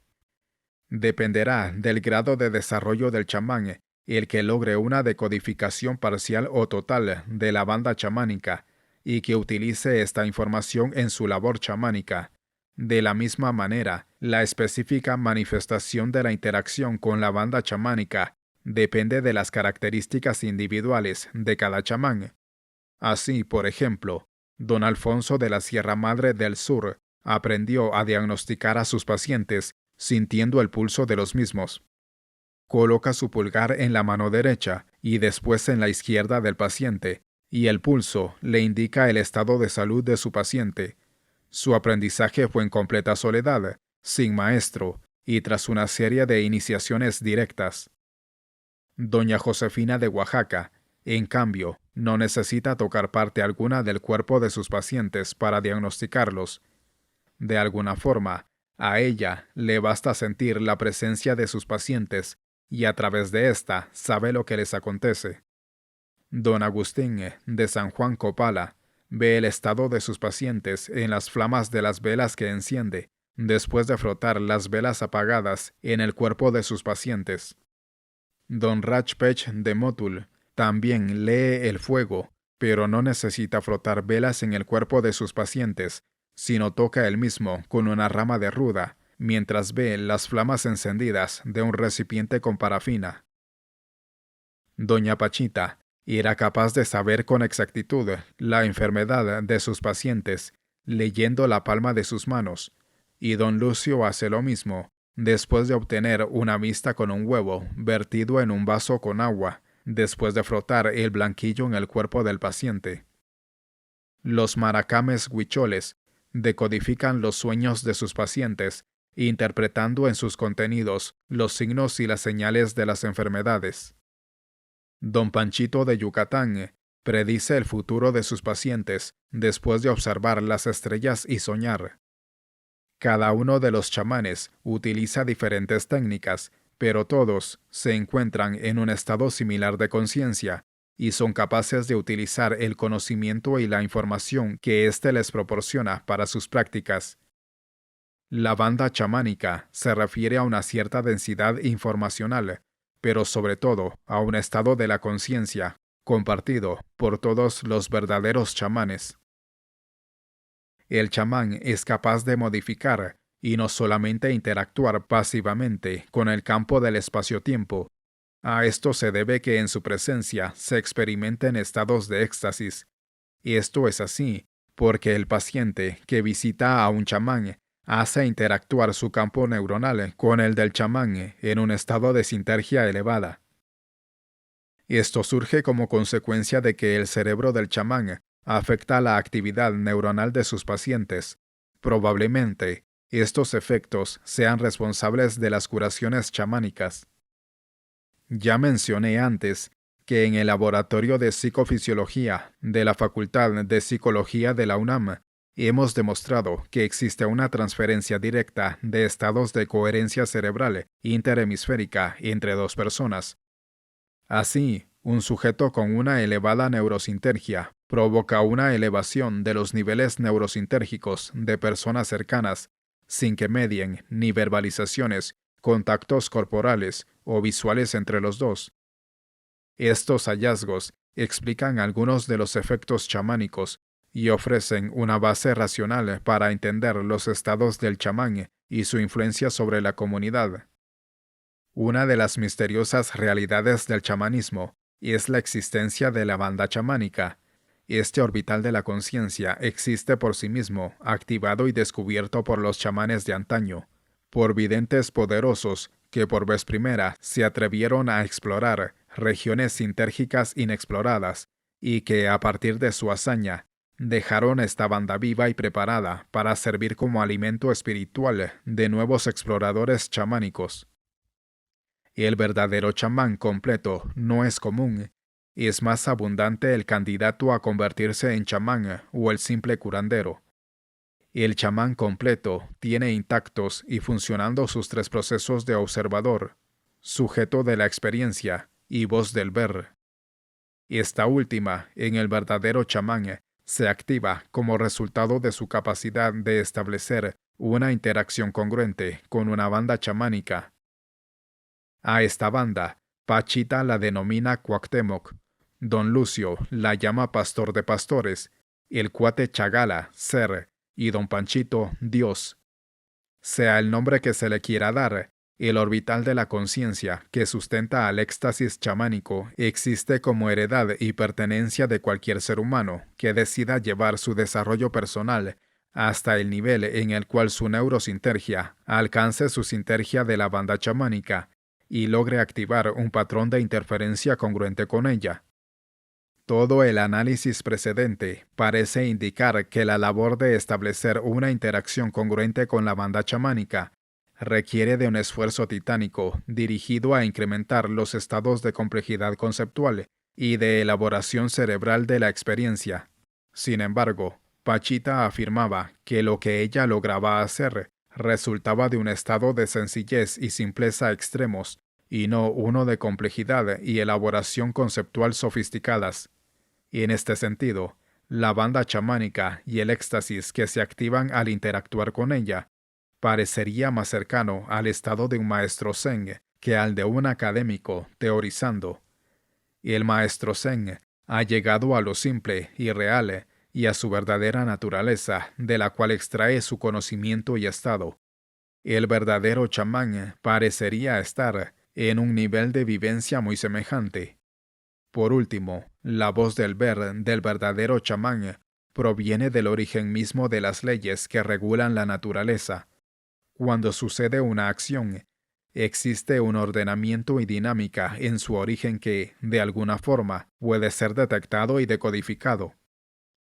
S1: Dependerá del grado de desarrollo del chamán el que logre una decodificación parcial o total de la banda chamánica y que utilice esta información en su labor chamánica. De la misma manera, la específica manifestación de la interacción con la banda chamánica depende de las características individuales de cada chamán. Así, por ejemplo, don Alfonso de la Sierra Madre del Sur aprendió a diagnosticar a sus pacientes sintiendo el pulso de los mismos. Coloca su pulgar en la mano derecha y después en la izquierda del paciente, y el pulso le indica el estado de salud de su paciente. Su aprendizaje fue en completa soledad, sin maestro, y tras una serie de iniciaciones directas. Doña Josefina de Oaxaca, en cambio, no necesita tocar parte alguna del cuerpo de sus pacientes para diagnosticarlos. De alguna forma, a ella le basta sentir la presencia de sus pacientes y a través de ésta sabe lo que les acontece. Don Agustín de San Juan Copala ve el estado de sus pacientes en las flamas de las velas que enciende, después de frotar las velas apagadas en el cuerpo de sus pacientes. Don Rajpech de Motul también lee el fuego, pero no necesita frotar velas en el cuerpo de sus pacientes, sino toca él mismo con una rama de ruda, mientras ve las flamas encendidas de un recipiente con parafina. Doña Pachita era capaz de saber con exactitud la enfermedad de sus pacientes, leyendo la palma de sus manos, y don Lucio hace lo mismo, después de obtener una vista con un huevo vertido en un vaso con agua, después de frotar el blanquillo en el cuerpo del paciente. Los maracames huicholes decodifican los sueños de sus pacientes, interpretando en sus contenidos los signos y las señales de las enfermedades. Don Panchito de Yucatán predice el futuro de sus pacientes después de observar las estrellas y soñar. Cada uno de los chamanes utiliza diferentes técnicas, pero todos se encuentran en un estado similar de conciencia y son capaces de utilizar el conocimiento y la información que éste les proporciona para sus prácticas. La banda chamánica se refiere a una cierta densidad informacional, pero sobre todo a un estado de la conciencia, compartido por todos los verdaderos chamanes. El chamán es capaz de modificar y no solamente interactuar pasivamente con el campo del espacio-tiempo. A esto se debe que en su presencia se experimenten estados de éxtasis. Y esto es así porque el paciente que visita a un chamán hace interactuar su campo neuronal con el del chamán en un estado de sintergia elevada. Esto surge como consecuencia de que el cerebro del chamán afecta la actividad neuronal de sus pacientes. Probablemente, estos efectos sean responsables de las curaciones chamánicas. Ya mencioné antes que en el Laboratorio de Psicofisiología de la Facultad de Psicología de la UNAM hemos demostrado que existe una transferencia directa de estados de coherencia cerebral interhemisférica entre dos personas. Así, un sujeto con una elevada neurosintergia provoca una elevación de los niveles neurosintérgicos de personas cercanas, sin que medien ni verbalizaciones, contactos corporales o visuales entre los dos. Estos hallazgos explican algunos de los efectos chamánicos y ofrecen una base racional para entender los estados del chamán y su influencia sobre la comunidad. Una de las misteriosas realidades del chamanismo es la existencia de la banda chamánica. Este orbital de la conciencia existe por sí mismo, activado y descubierto por los chamanes de antaño, por videntes poderosos que por vez primera se atrevieron a explorar regiones sintérgicas inexploradas y que, a partir de su hazaña, dejaron esta banda viva y preparada para servir como alimento espiritual de nuevos exploradores chamánicos. El verdadero chamán completo no es común. Es más abundante el candidato a convertirse en chamán o el simple curandero. El chamán completo tiene intactos y funcionando sus tres procesos de observador, sujeto de la experiencia y voz del ver. Esta última, en el verdadero chamán, se activa como resultado de su capacidad de establecer una interacción congruente con una banda chamánica. A esta banda, Pachita la denomina Cuauhtémoc, Don Lucio la llama pastor de pastores, el cuate Chagala, ser, y Don Panchito, Dios. Sea el nombre que se le quiera dar, el orbital de la conciencia que sustenta al éxtasis chamánico existe como heredad y pertenencia de cualquier ser humano que decida llevar su desarrollo personal hasta el nivel en el cual su neurosintergia alcance su sintergia de la banda chamánica y logre activar un patrón de interferencia congruente con ella. Todo el análisis precedente parece indicar que la labor de establecer una interacción congruente con la banda chamánica requiere de un esfuerzo titánico dirigido a incrementar los estados de complejidad conceptual y de elaboración cerebral de la experiencia. Sin embargo, Pachita afirmaba que lo que ella lograba hacer resultaba de un estado de sencillez y simpleza extremos, y no uno de complejidad y elaboración conceptual sofisticadas. Y en este sentido, la banda chamánica y el éxtasis que se activan al interactuar con ella parecería más cercano al estado de un maestro zen que al de un académico teorizando. Y el maestro zen ha llegado a lo simple y real y a su verdadera naturaleza, de la cual extrae su conocimiento y estado. El verdadero chamán parecería estar en un nivel de vivencia muy semejante. Por último, la voz del ver del verdadero chamán proviene del origen mismo de las leyes que regulan la naturaleza. Cuando sucede una acción, existe un ordenamiento y dinámica en su origen que, de alguna forma, puede ser detectado y decodificado.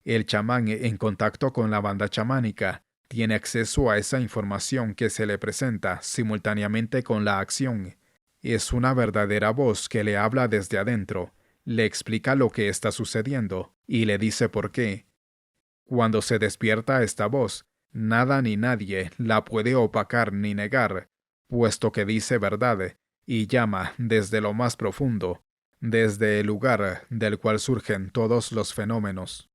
S1: El chamán, en contacto con la banda chamánica, tiene acceso a esa información que se le presenta simultáneamente con la acción. Es una verdadera voz que le habla desde adentro, le explica lo que está sucediendo y le dice por qué. Cuando se despierta esta voz, nada ni nadie la puede opacar ni negar, puesto que dice verdad y llama desde lo más profundo, desde el lugar del cual surgen todos los fenómenos.